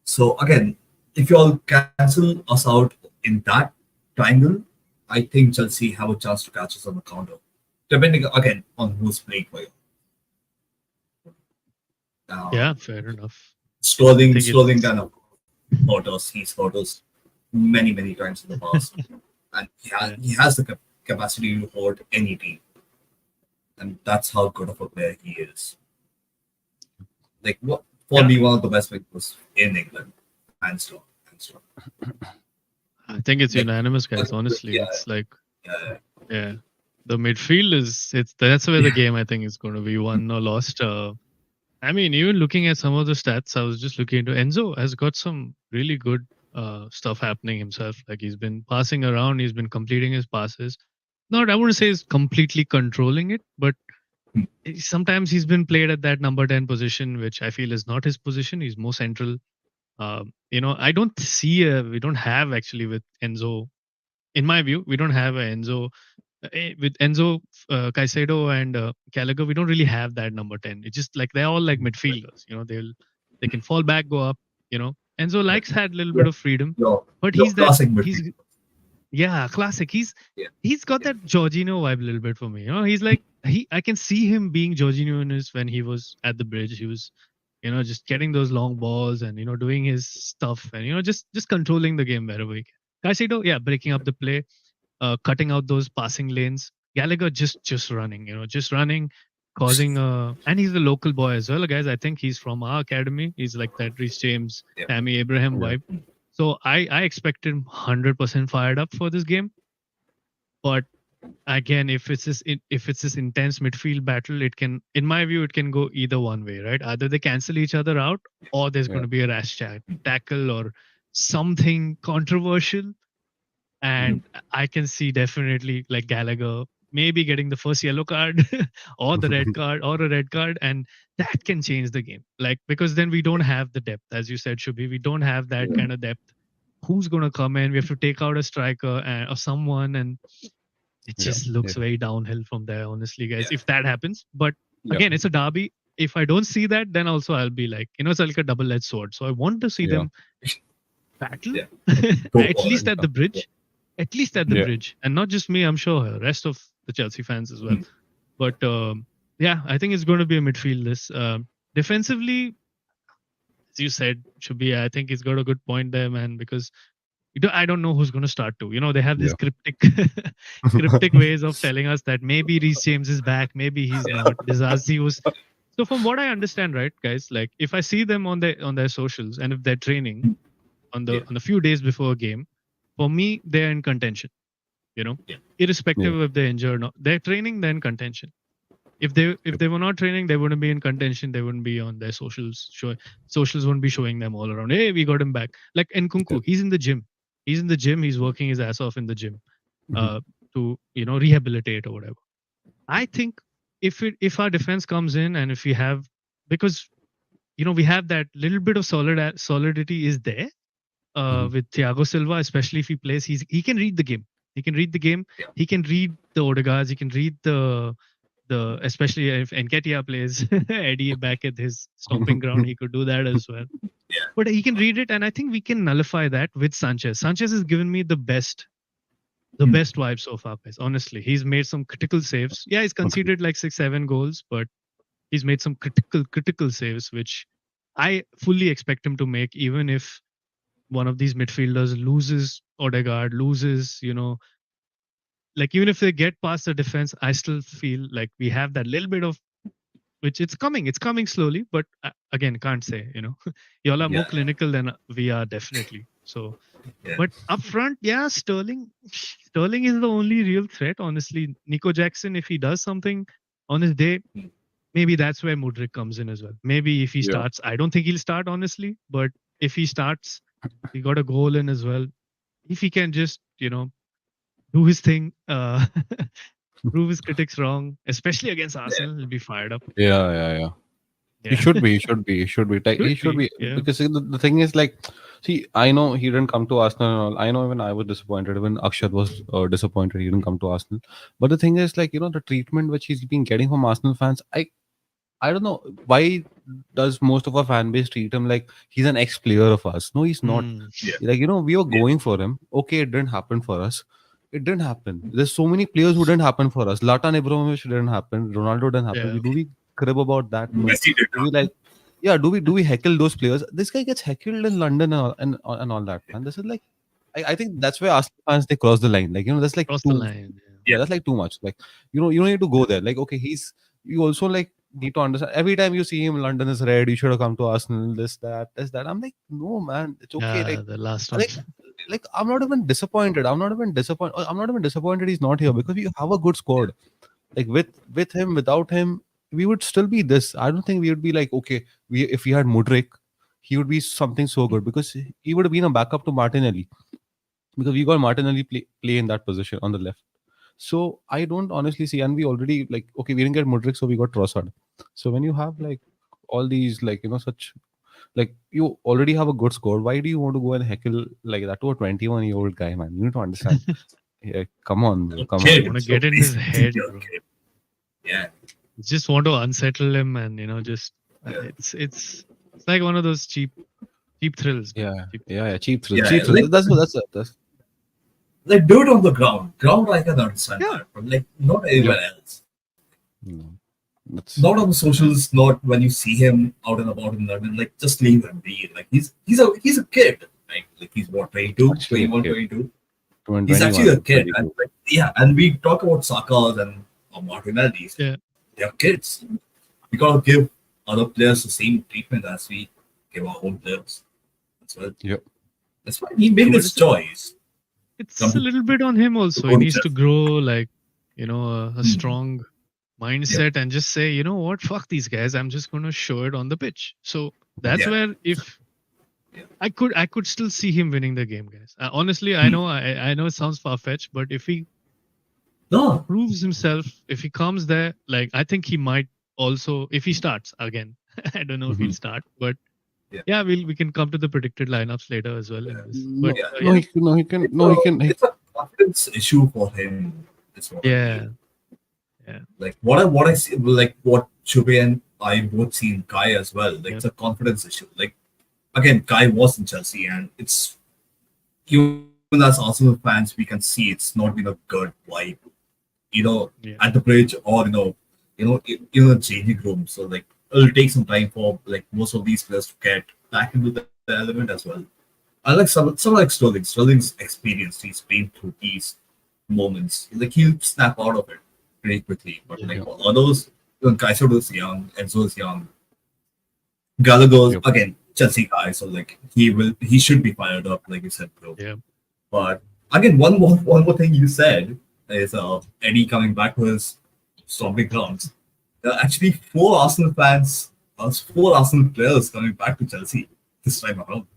So again, if you all cancel us out in that triangle, I think Chelsea have a chance to catch us on the counter. Depending again on who's playing for you. Yeah, Um, fair enough. I Sterling, think Sterling it's kind of hurt us. He's hurt us many times in the past, and yeah, he has the capacity to hurt any team, and that's how good of a player he is. Like what for yeah. me, one of the best players in England, hands down, hands down. I think it's Like, unanimous, guys. yeah, Honestly, it's like yeah, yeah, the midfield is it's that's where the game I think is going to be won or lost. I mean, even looking at some of the stats, I was just looking into Enzo has got some really good stuff happening himself. Like he's been passing around, he's been completing his passes. Not, I wouldn't say he's completely controlling it, but sometimes he's been played at that number 10 position, which I feel is not his position. He's more central. I don't see we don't have actually with Enzo. In my view, we don't have a Enzo with Enzo, Caicedo, and Gallagher. We don't really have that number 10. It's just like they're all like midfielders. They can fall back, go up. Enzo yeah, likes had a little yeah. bit of freedom, but Your he's that classic midfield. he's yeah, classic. Yeah, He's got yeah, that Jorginho vibe a little bit for me. He's like I can see him being Jorginho in his when he was at the bridge. He was just getting those long balls and doing his stuff and just controlling the game wherever he can. Caicedo, yeah, breaking up the play, cutting out those passing lanes. Gallagher just running, just running, causing and he's a local boy as well, guys. I think he's from our academy. He's like that Reece James, Yeah. Tammy Abraham Yeah. vibe. So I expect him 100% fired up for this game. But again, if it's this intense midfield battle, it can, in my view, it can go either one way, right? Either they cancel each other out, or there's going to be a rash tackle or something controversial. And I can see definitely like Gallagher maybe getting the first yellow card or the red card or a red card, and that can change the game. Like, because then we don't have the depth, as you said, Shubhi. We don't have that kind of depth. Who's going to come in? We have to take out a striker or someone, and it just looks very downhill from there, honestly, guys. Yeah. If that happens, but Yeah. again, it's a derby. If I don't see that, then also I'll be like, it's like a double-edged sword. So I want to see Yeah. them battle Yeah. Go at for least it. at the bridge. At least at the Yeah. bridge, and not just me. I'm sure the rest of the Chelsea fans as well. But yeah, I think it's going to be a midfield. This defensively, as you said, should be. I think he's got a good point there, man. Because I don't know who's going to start to. They have this cryptic ways of telling us that maybe Reece James is back, maybe he's not. Dizazi was. So from what I understand, right, guys, like if I see them on their socials and if they're training on the few days before a game, for me they're in contention. Irrespective if they're injured or not, they're training, they're in contention. If they were not training, they wouldn't be in contention. They wouldn't be on their socials. Socials wouldn't be showing them all around. Hey, we got him back. Like Nkunku, he's in the gym. He's in the gym. He's working his ass off in the gym to rehabilitate or whatever. I think if our defense comes in and if we have, because we have that little bit of solidity is there with Thiago Silva, especially if he plays. He can read the game. He can read the game. He can read the Odegaards. He can read the especially if Nketiah plays Eddie back at his stomping ground, he could do that as well. Yeah. But he can read it, and I think we can nullify that with Sanchez. Sanchez has given me the best vibe so far, guys. Honestly, he's made some critical saves. Yeah, he's conceded like 6-7 goals, but he's made some critical saves, which I fully expect him to make, even if one of these midfielders loses Odegaard, loses, like even if they get past the defense, I still feel like we have that little bit of, which it's coming slowly, but again, can't say, y'all are more clinical than we are, definitely. So, but up front, yeah, Sterling is the only real threat, honestly. Nico Jackson, if he does something on his day, maybe that's where Mudryk comes in as well. Maybe if he starts, I don't think he'll start, honestly, but if he starts, he got a goal in as well. If he can just, do his thing, prove his critics wrong, especially against Arsenal, he'll be fired up. Yeah. He should be. He should be. Yeah. Because the thing is, like, see, I know he didn't come to Arsenal and all. I know even I was disappointed. Even Akshat was disappointed he didn't come to Arsenal. But the thing is, like, the treatment which he's been getting from Arsenal fans, I don't know why does most of our fan base treat him like he's an ex-player of us. No, he's not. Like, we were going for him. Okay, it didn't happen for us. It didn't happen. There's so many players who didn't happen for us. Zlatan Ibrahimovic didn't happen. Ronaldo didn't happen. Yeah. Do we crib about that? No. Messi did Do we like, do we heckle those players? This guy gets heckled in London and all that. And this is like, I think that's where Arsenal fans, they cross the line. Like, that's like Cross the line. Yeah, that's like too much. Like, you don't need to go there. Like, okay, you also like need to understand. Every time you see him, London is red. You should have come to Arsenal. This, that. I'm like, no, man, it's okay. Like, the last one. Like, I'm not even disappointed. I'm not even disappointed he's not here, because we have a good squad. Like, with him, without him, we would still be this. I don't think we would be like, okay, if we had Mudryk, he would be something so good, because he would have been a backup to Martinelli, because we got Martinelli play in that position on the left. So I don't honestly see, and we already, like, okay, we didn't get Mudryk, so we got Trossard. So when you have like all these, like, such, like, you already have a good score, why do you want to go and heckle like that to a 21-year-old guy, man? You need to understand. Yeah, come on, bro, come Okay, on. want to so get in his please head, take your bro. kid. Yeah. Just want to unsettle him, and just it's like one of those cheap thrills. Yeah, Cheap cheap thrill. Yeah, Cheap thrill. like- That's Like, do it on the ground. Ground, I can understand Yeah. that, but like not everywhere else. That's Not on the socials, not when you see him out and about in London. Like just leave him be. Like he's a kid. Like he's what, 22, actually a 21, kid. 22. He's actually 21 a or kid, and 22. like, yeah, and we talk about Saka's and Martinelli's. Yeah. They're kids. We gotta give other players the same treatment as we give our own players as well. Yep. That's why he made But his choice. it's Come a little bit on him to also. He go to needs to Chelsea. grow like, a Hmm. strong Yep. mindset and just say, you know what, fuck these guys. I'm just going to show it on the pitch. So that's Yeah. where if Yeah. I could still see him winning the game, guys. Honestly, Hmm. I know it sounds far fetched, but if he No. proves himself, if he comes there, like I think he might also if he starts again. I don't know if he'll Hmm. start, but Yeah. yeah, we can come to the predicted lineups later as well in Yeah. this. But No, Yeah. no, yeah, he can, It's no, a he can, he, it's a confidence issue for him. Is what I believe. yeah, yeah, Like what I see, like what Chubby and I both see in Kai as well. Like yeah, it's a confidence issue. Like again, Kai was in Chelsea, and it's even as Arsenal fans, we can see it's not been a good vibe. At the yeah, bridge or in the changing room. So like it'll take some time for like most of these players to get back into the element as well. I like some like Sterling. Sterling's experienced. He's been through these moments. Like he'll snap out of it pretty quickly. But yeah, like yeah, for others, Kaiser is young, Enzo is young. Gallagher's yep. again Chelsea guy, so like he should be fired up, like you said, bro. yeah. But again, one more thing you said is Eddie coming back to his stomping grounds. There are actually four Arsenal players coming back to Chelsea this time around.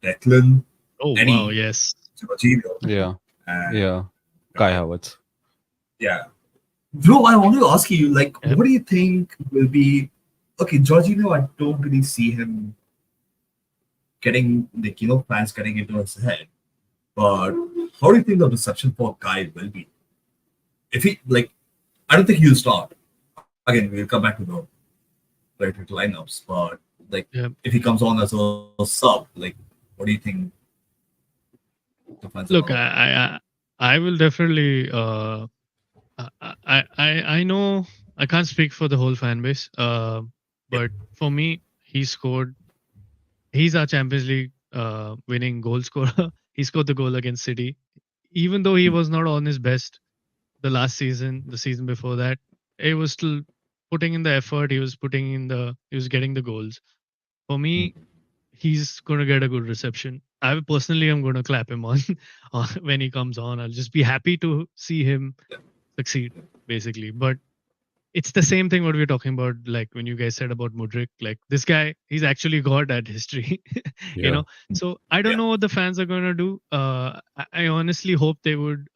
Declan, Oh wow, Eddie, yes. Jorginho, Yeah, and yeah. Kai Kai. Havertz. Yeah. Bro, I want to ask you, like, Yeah. what do you think will be okay, Jorginho, I don't really see him getting like fans getting into his head. But how do you think the reception for Kai will be? If he like I don't think he'll start. Again, we'll come back to the right lineups, but like Yeah. if he comes on as a sub, like what do you think the fans are Look, gonna I will definitely. I know I can't speak for the whole fan base. yeah. But for me, he scored. He's our Champions League winning goal scorer. He scored the goal against City, even though he Hmm. was not on his best the last season, the season before that. He was still putting in the effort. He was getting the goals. For Hmm. me, he's going to get a good reception. I personally am going to clap him on, on when he comes on. I'll just be happy to see him Yeah. succeed, basically. But it's the same thing what we are talking about, like when you guys said about Mudrik. Like this guy, he's actually got that history, you Yeah, know. So I don't Yeah. know what the fans are going to do. I honestly hope they would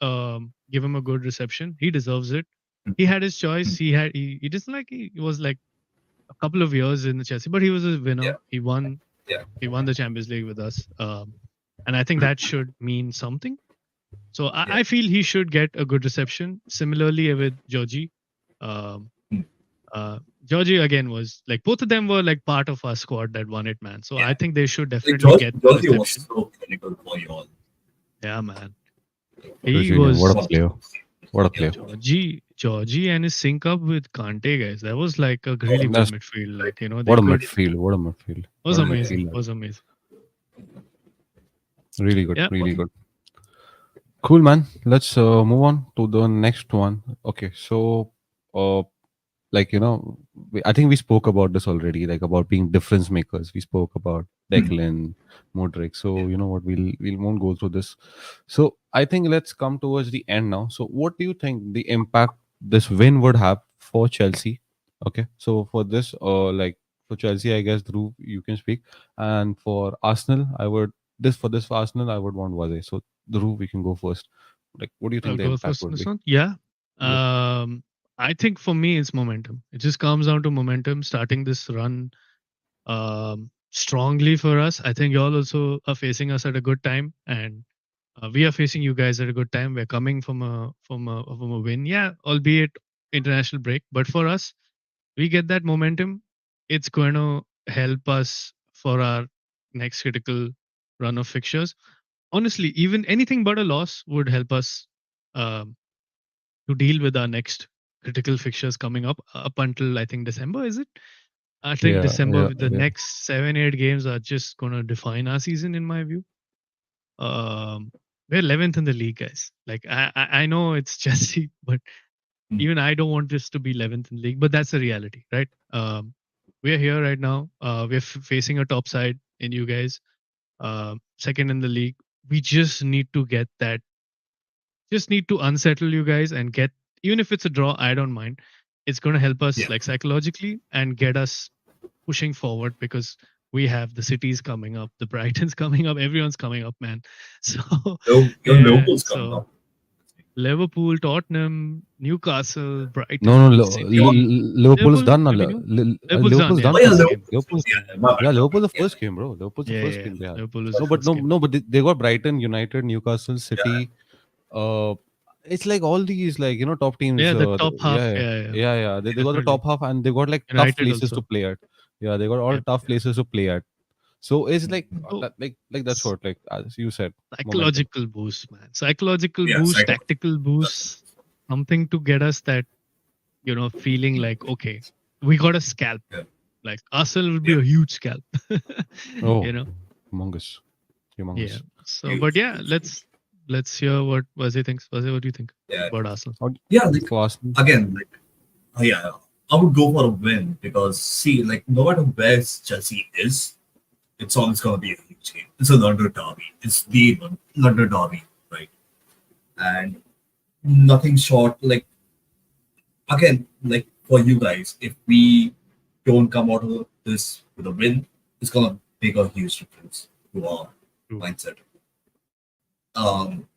give him a good reception. He deserves it. Hmm. He had his choice. Hmm. He just like he was like a couple of years in the Chelsea, but he was a winner. Yeah. Yeah. He won the Champions League with us. And I think that should mean something. So Yeah. I feel he should get a good reception. Similarly with Georgie. Um, Hmm. Georgie again was like both of them were like part of our squad that won it, man. So I Yeah. think they should Like definitely get the Georgie was reception. so clinical for you all. Yeah, man. He Jorginho. What a was One of player. What a yeah. player. Georgie and his sync up with Kante, guys. That was like a really good That's midfield. Like, they what a could midfield. What a midfield. was What a Yeah. amazing. midfield. Was amazing. Really good. Yeah. Really good. Cool, man. Let's move on to the next one. Okay, so uh, like I think we spoke about this already, like about being difference makers. We spoke about Hmm. Declan, Modric. So Yeah. you know what, we won't go through this. So I think let's come towards the end now. So what do you think the impact this win would have for Chelsea? Okay, so for this, like for Chelsea, I guess Dhruv, you can speak, and for Arsenal, I would this for Arsenal, I would want Waze. So Dhruv, we can go first. Like, what do you I'll think the go impact first in would this be? one. Yeah. Yep. I think for me it's momentum. It just comes down to momentum. Starting this run strongly for us. I think y'all also are facing us at a good time, and we are facing you guys at a good time. We're coming from a win, yeah, albeit international break, but for us, we get that momentum. It's going to help us for our next critical run of fixtures. Honestly, even anything but a loss would help us um, to deal with our next critical fixtures coming up until I think December. Is it? I think Yeah, December. yeah, The yeah. next 7 8 games are just gonna define our season, in my view. We're 11th in the league, guys. Like I know it's Chelsea, but even I don't want this to be 11th in the league. But that's the reality, right? We're here right now. We're facing a top side in you guys. Second in the league. We just need to get that. Just need to unsettle you guys and get, even if it's a draw, I don't mind. It's going to help us Yeah. like psychologically and get us pushing forward, because we have the cities coming up, the Brightons coming up, everyone's coming up, man. So Even yeah, Liverpool's coming so up. Liverpool, Tottenham, Newcastle, No, no, Brighton, City. Liverpool is Liverpool, done now. maybe no. Liverpool's done, Liverpool's yeah, done Oh yeah, for first them. game. Liverpool's Liverpool, first. Yeah, my yeah, bad, my Liverpool's bad. the Yeah, first game, bro. Liverpool's the Yeah, first yeah, game yeah. they had. Liverpool is No, the but first no, game. no, but they got Brighton, United, Newcastle, yeah, City. Uh, it's like all these like top teams. Yeah, the top Yeah, half. yeah, Yeah, yeah, yeah, yeah. They got the definitely. top half and they got like tough United places to also. play at. Yeah, they got all Yeah. tough places to play at. So it's like Mhm. So like that's what, like as you said, momentum. psychological boost, man. Psychological yeah. boost, Cycle. tactical boost, something to get us that, feeling like, okay, we got a scalp. Yeah, Like Arsenal would be yeah. a huge scalp. Oh, you know? humongous, Yeah. humongous. So, but Huge, yeah, huge, huge. let's hear what Wazir thinks. Wazir, what do you think Yeah, about Arsenal? How- yeah. Like For Arsenal, again, like yeah, I would go for a win because see, like no matter where Chelsea is, it's always gonna be a huge game. It's a London derby. It's the London derby, right? And nothing short. Like again, like for you guys, if we don't come out of this with a win, it's gonna make a huge difference to our True. mindset. Um,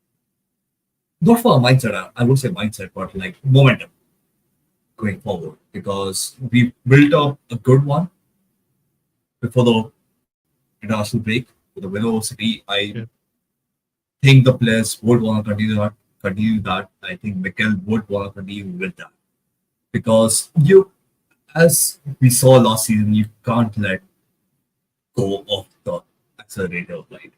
not for a mindset, I would say mindset, but like momentum going forward because we built up a good one before the international break with the winner of City. I Yeah. think the players would want to continue that. Continue that. I think Mikel would want to continue with that because as we saw last season, you can't let go of the accelerator, right?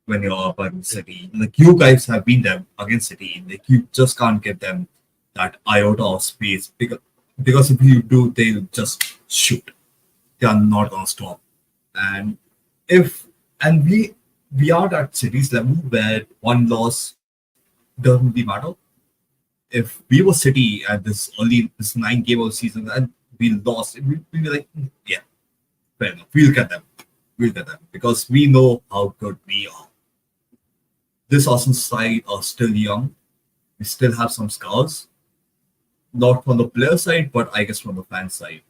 When you're up against Yeah. City, like you guys have been there against City, like you just can't give them that iota of space because if you do, they'll just shoot. They are not gonna stop. And if and we are at City's level where one loss doesn't really matter. If we were City at this 9 game of season and we lost, we'd be like, yeah, fair enough. We'll get them. We'll get them because we know how good we are. This Arsenal side are still young. We still have some scars, not from the player side, but I guess from the fan side,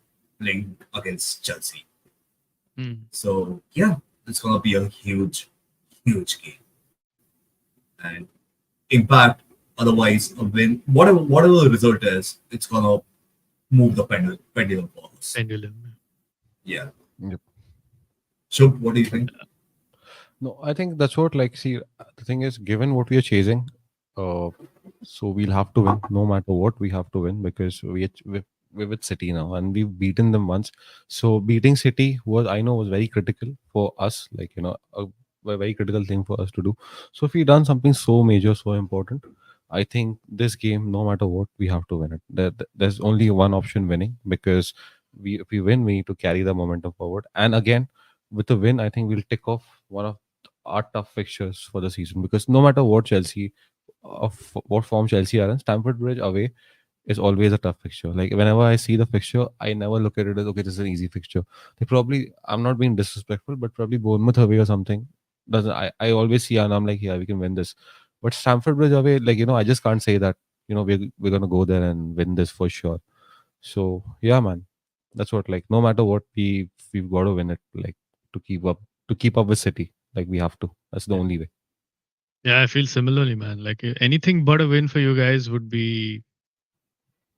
playing against Chelsea. Mm. So yeah, it's gonna be a huge, huge game. And impact, otherwise a win, whatever the result is, it's gonna move the pendulum for us. Pendulum. Yeah. yep. So what do you think? No, I think that's what, like, see, the thing is, given what we are chasing, uh, so we'll have to win no matter what. We have to win because we're with City now and we've beaten them once. So beating City was, I know, was very critical for us, like, a very critical thing for us to do. So if we done something so major, so important, I think this game, no matter what, we have to win it. There's only one option: winning, because if we win, we need to carry the momentum forward. And again, with the win, I think we'll tick off one of our tough fixtures for the season, because no matter what Chelsea, of what form Chelsea are in, Stamford Bridge away is always a tough fixture. Like whenever I see the fixture, I never look at it as, okay, this is an easy fixture. They probably, I'm not being disrespectful, but probably Bournemouth away or something doesn't. I always see and I'm like, yeah, we can win this. But Stamford Bridge away, like, I just can't say that we're gonna go there and win this for sure. So yeah, man, that's what, like, no matter what, we've got to win it, like, to keep up with City. Like we have to. That's the Yeah. only way. Yeah, I feel similarly, man. Like anything but a win for you guys would be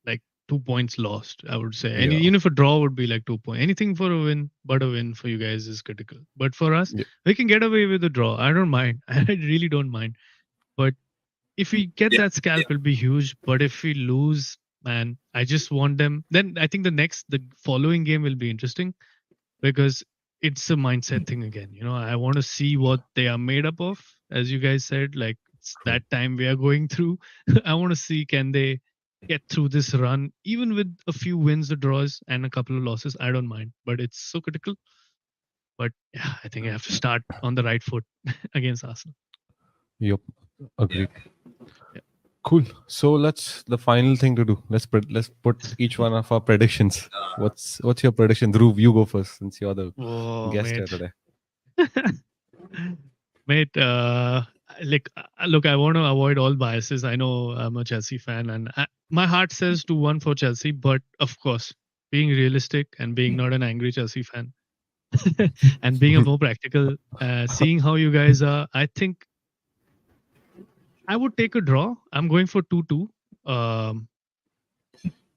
like 2 points lost, I would say. Any Yeah. even if a draw would be like 2 points. Anything for a win but a win for you guys is critical. But for us, Yeah. we can get away with a draw. I don't mind. I really don't mind. But if we get Yeah, that scalp, yeah, it'll be huge. But if we lose, man, I just want them. Then I think the following game will be interesting, because it's a mindset thing again. I want to see what they are made up of. As you guys said, like it's True. that time we are going through. I want to see, can they get through this run, even with a few wins or draws and a couple of losses. I don't mind, but it's so critical. But yeah, I think I have to start on the right foot against Arsenal. Yep, Yeah. agreed. Cool. So let's the final thing to do. Let's put each one of our predictions. What's your prediction, Dhruv? You go first since you're the Whoa, guest here mate. today. Mate, look, I want to avoid all biases. I know I'm a Chelsea fan, and my heart says 2-1 for Chelsea. But of course, being realistic and being not an angry Chelsea fan, and being a more practical, seeing how you guys are, I think I would take a draw. I'm going for 2-2. Um,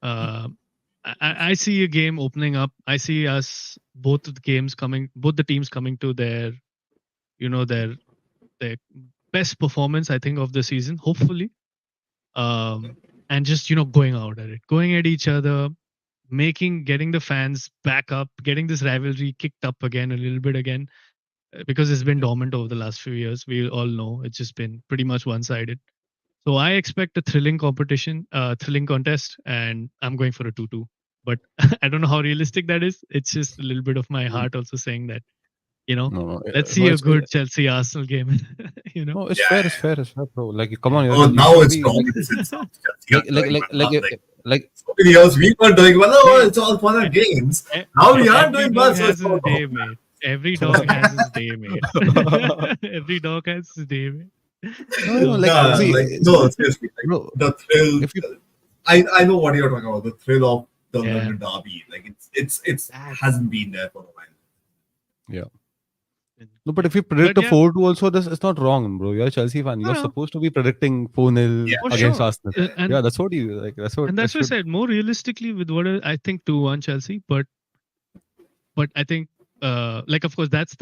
uh, I see a game opening up. I see us both the teams coming to their, their best performance, I think, of the season, hopefully. And just, going out at it, going at each other, getting the fans back up, getting this rivalry kicked up again a little bit again, because it's been dormant over the last few years. We all know it's just been pretty much one sided. So I expect a thrilling contest, and I'm going for a 2-2. But I don't know how realistic that is. It's just a little bit of my heart also saying that, No, no, let's no. see a good Chelsea Arsenal game. you know. No, it's Yeah. fair. It's fair. It's fair, bro. Like, come Yeah. on, Oh, you now should it's be dominant since Chelsea are doing well. like So many years we were doing well. Oh, Mate, it's all fun e- and games. e- Now we are every doing well, dog so it's has his all day, wrong. mate. Every dog has his day, mate. Every dog has his day, mate. no, So like Nah, see, like no, seriously, like bro. the thrill. If you I know what you're talking about. The thrill of the yeah, London derby, like it's that's hasn't been there for a while. yeah. No, but yeah. if you But predict a yeah, 4-2 also, this it's not wrong, bro. You're a Chelsea fan. no, You're no, supposed to be predicting 4-0 Yeah, for against sure. Arsenal. And Yeah, that's what you like. That's what that that's why I should. said more realistically with what I think 2-1 Chelsea, but I think like of course that's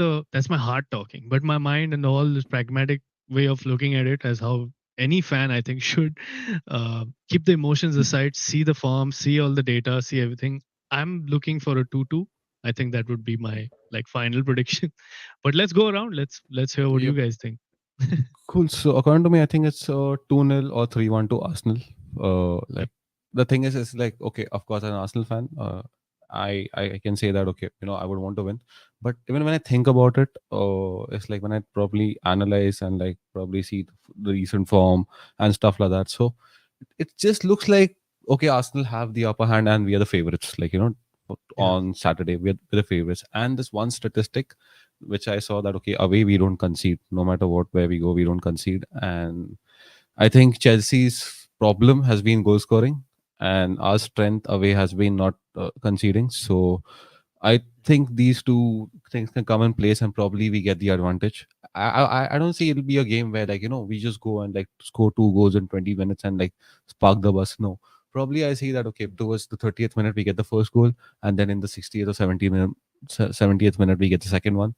my heart talking, but my mind and all this pragmatic way of looking at it as how any fan I think should keep the emotions aside, see the form, see all the data, see everything. I'm looking for a 2-2. I think that would be my like final prediction. But let's go around. Let's hear what you Yep. guys think. Cool. So according to me, I think it's 2-0 or 3-1 to Arsenal. Yep. Like the thing is, it's like okay, of course, an Arsenal fan. I can say that okay, I would want to win. But even when I think about it, it's like when I probably analyze and like probably see the recent form and stuff like that. So it just looks like okay, Arsenal have the upper hand and we are the favorites. Like Yeah. on Saturday we're the favorites. And this one statistic which I saw that okay, away we don't concede, no matter what where we go, we don't concede. And I think Chelsea's problem has been goal scoring, and our strength away has been not conceding. So I think these two things can come in place, and probably we get the advantage. I don't see it'll be a game where like we just go and like score 2 goals in 20 minutes and like spark the bus. No, probably I see that okay towards the 30th minute we get the first goal, and then in the 60th or 70th minute we get the second one.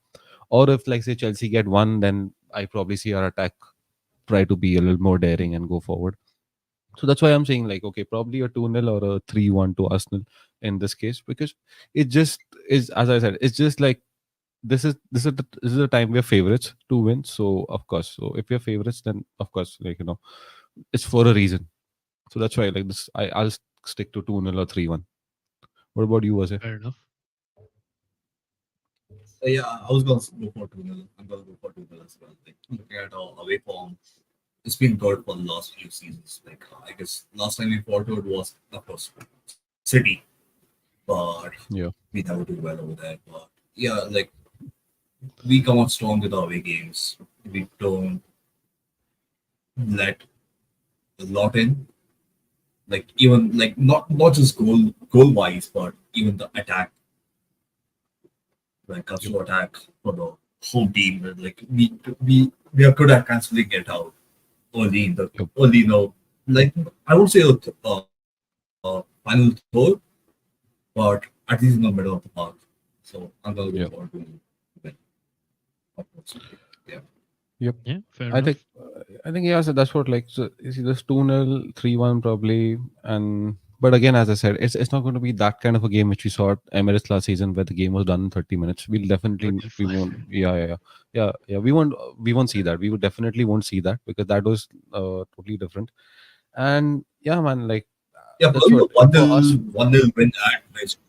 Or if like say Chelsea get one, then I probably see our attack try to be a little more daring and go forward. So that's why I'm saying like okay, probably a 2-0 or a 3-1 to Arsenal in this case, because it just is, as I said, it's just like this is the time we're favorites to win. So of course, so if we're favorites, then of course like it's for a reason. So that's why like this I'll stick to 2-0 or 3-1. What about you, Azay? Fair enough. Yeah, I was gonna go for 2-0. I'm gonna go for 2-0 as well. Like looking at our away form, it's been good for the last few seasons. Like I guess last time we faltered was of course City, but Yeah. we never do well over there. But yeah, like we come out strong with our away games. We don't let a lot in. Like even like not just goal wise, but even the attack, when it comes to attack for the home team. Like we are good at canceling it out early in the Yep. early like I would say final third, but at least in the middle of the park. So I'm gonna go Yep. for to win. Yeah. Yep. Yeah, fair I think enough. yeah, so that's what like so you see this 2-0, 3-1 probably. And but again, as I said, it's not going to be that kind of a game which we saw at Emirates last season where the game was done in 30 minutes. We'll definitely we 35. won't yeah, we won't see that. We would definitely won't see that because that was totally different. And yeah, man, like Yeah, that's probably what a 1 for us. 1-0 win at Manchester.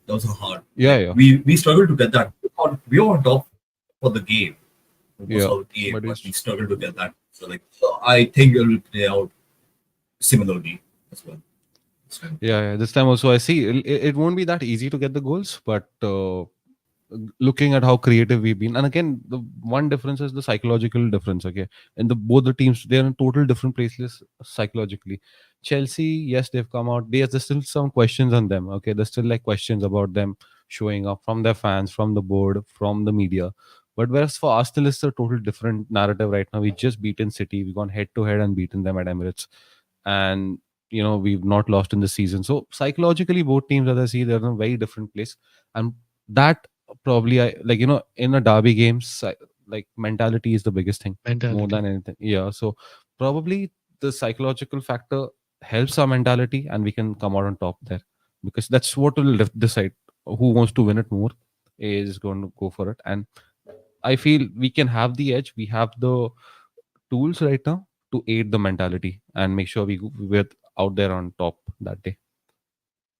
That was hard. Yeah, Like yeah, we struggled to get that. We were on top for the game. It was our yeah. game, but But we it's struggled to get that. So I think it will play out similarly as well. This time. yeah. This time also, I see it won't be that easy to get the goals, but looking at how creative we've been, and again, the one difference is the psychological difference. Okay, and both the teams, they're in total different places psychologically. Chelsea, yes, they've come out. There's still some questions on them. Okay, there's still like questions about them showing up from their fans, from the board, from the media. But whereas for Arsenal, it's a total different narrative right now. We just beaten City. We've gone head to head and beaten them at Emirates, and we've not lost in the season. So psychologically, both teams, as I see, they're in a very different place, and that probably I like in a derby games, like mentality is the biggest thing more Mentality. than anything. Yeah, so probably the psychological factor helps our mentality, and we can come out on top there, because that's what will decide who wants to win it more, is going to go for it. And I feel we can have the edge. We have the tools right now to aid the mentality and make sure we're out there on top that day.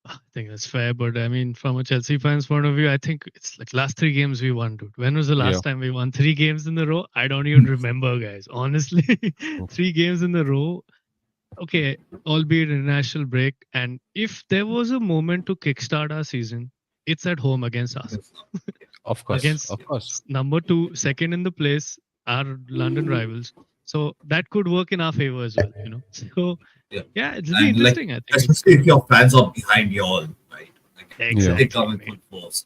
I think that's fair, but I mean, from a Chelsea fan's point of view, I think it's like last 3 games we won, dude. When was the Yeah. last time we won 3 games in a row? I don't even remember, guys. Honestly, True. 3 games in a row. Okay, albeit international break, and if there was a moment to kickstart our season, it's at home against us, Of course, against of course. number 2, second in the place, our London rivals. So that could work in our favor as well. So Yeah. yeah, it'll be And like, interesting. I think it's especially if gonna your fans are behind you all, right? Like, Yeah. they come exactly. in Mate. full force.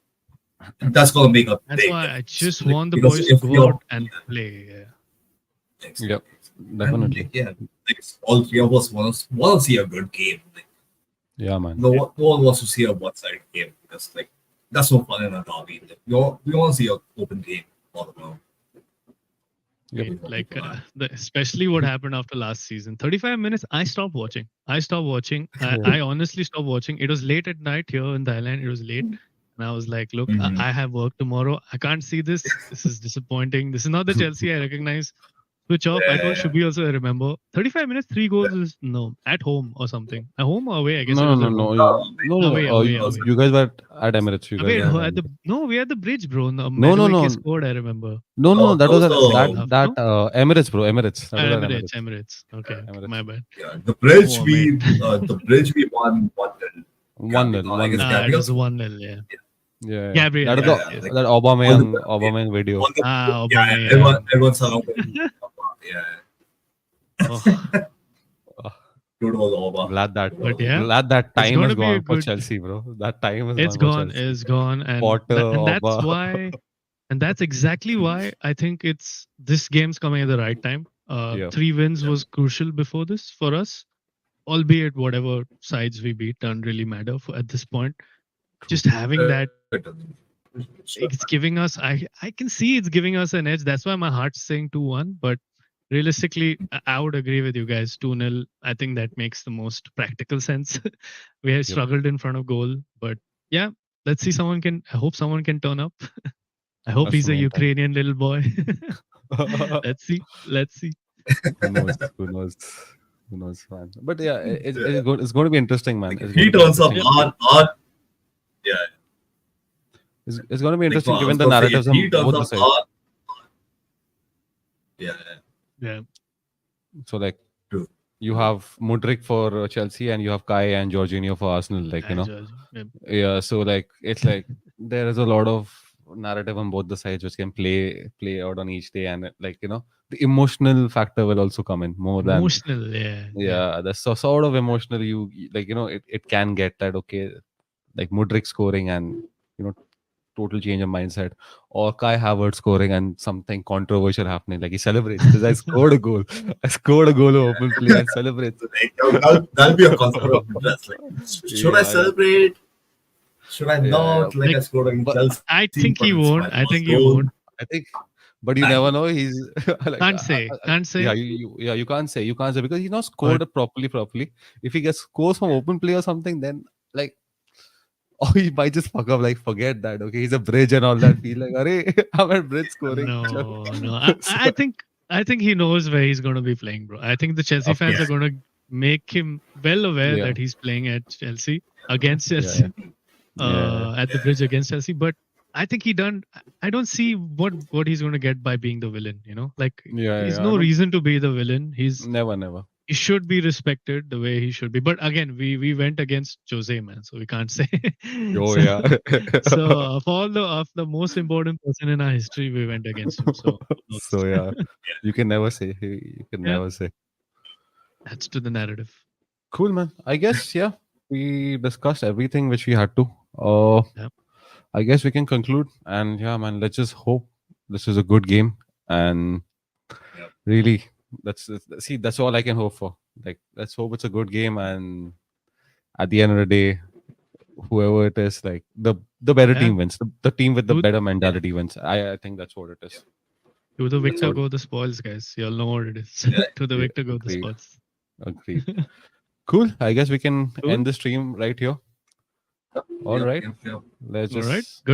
And that's gonna make a That's big why I difference. just Like, want the because boys to if go you're out and play. Yeah. exactly. Yep, And definitely. like, yeah, like all three of us want to see a good game. Like, Yeah, man. no one wants to see a one-sided game because like that's no fun in a derby. Like, we want to see an open game all around. Yep. Mate, like especially what happened after last season. 35 minutes, I stopped watching. I honestly stopped watching. It was late at night here in Thailand. It was late. And I was like, look, Mhm. I have work tomorrow. I can't see this. This is disappointing. This is not the Chelsea I recognize. Switch off. I told Yeah. Shubi also, I remember. 35 minutes, 3 goals is no. At home or something. At home or away? I guess it No, was no, at no, home. no. Away, away. You guys were at Emirates. You guys Wait, were at who at the Emirates. no, we had the bridge, bro. No, No, no, Madueke no, scored, I remember. no. That That was was at Second half, no? Emirates, bro. Emirates. That was at Emirates, Emirates. Emirates. Okay, Emirates. my bad. Yeah, the bridge Oh, mate. we won 1-0. 1-0, because I guess 1-0. It was Gabriel's 1-0, yeah. Yeah. Gabriel, That is yes, yeah, yes. like, that all the Aubameyang video. all the Aubameyang. everyone surrounding. Yeah, Oh, good old Oba. but yeah, Glad that it's time going is to be a gone for good. Chelsea, bro. That time is It's gone for gone, Chelsea. it's gone, and Potter, and that's Auba. why, and that's exactly why I think it's this game's coming at the right time. Yeah. 3 wins was crucial before this for us, albeit whatever sides we beat doesn't really matter at this point. Just having that, it's giving us. I can see it's giving us an edge. That's why my heart's saying 2-1. But realistically, I would agree with you guys. 2-0. I think that makes the most practical sense. We have struggled in front of goal, but yeah, let's see. I hope someone can turn up. I hope That's he's the a main thing. Ukrainian little boy. Let's see. Let's see. Who knows? Who knows, man? But yeah, it's going to be interesting, man. It's He going to be turns up interesting. yeah. It's going to be Like, interesting I given was the gonna say, narratives if on he turns both the up sides. hard. Yeah, Yeah. So like true. you have Mudrik for Chelsea and you have Kai and Jorginho for Arsenal. Like Hi, George. Yeah. yeah. So like it's like there is a lot of narrative on both the sides which can play out on each day, and like the emotional factor will also come in more than Emotional. Yeah. the sort of emotional you like it can get that. Okay, like Mudrik scoring and total change of mindset, or Kai Havertz scoring and something controversial happening, like he celebrates because I scored a goal. I scored a goal of open play and celebrates. So, like, that'll be a concept of interest. Like, should I Yeah, celebrate? Should I yeah. not? Like, I scored against But Chelsea. I think but he it's won't. my I first think he goal. won't. I think, but you never know. He's like, Can't say. Can't say. yeah, you can't say. You can't say because he's not scored it properly. If he gets scores from open play or something, then like, oh, he might just fuck up. Like, forget that. Okay, he's a bridge and all that. Feel like, arey, I'm at bridge scoring. No. So- I think he knows where he's going to be playing, bro. I think the Chelsea Of fans course. are going to make him well aware Yeah. that he's playing at Chelsea against Yeah, Chelsea, yeah. at the bridge against Chelsea. But I think he done. I don't see what he's going to get by being the villain. Like he's I no don't. reason to be the villain. Never. He should be respected the way he should be. But again, we went against Jose, man, so we can't say. Oh so yeah. so of the most important person in our history, we went against him. So who knows? So yeah, you can never say. You can Yeah, never say. that's to the narrative. Cool, man. I guess yeah, we discussed everything which we had to. Uh, Yeah. I guess we can conclude. And yeah, man, let's just hope this is a good game. And Yep. really, that's all I can hope for. Like, let's hope it's a good game. And at the end of the day, whoever it is, like the better Yeah. team wins. The team with the Who- better mentality wins. I think that's what it is. To the victor what- go the spoils, guys. You all know what it is. Yeah. To the Yeah, victor go the agreed. spoils. Agreed. Cool. I guess we can Cool. end the stream right here. All Yep, right. yep, yep. Let's All right. just Good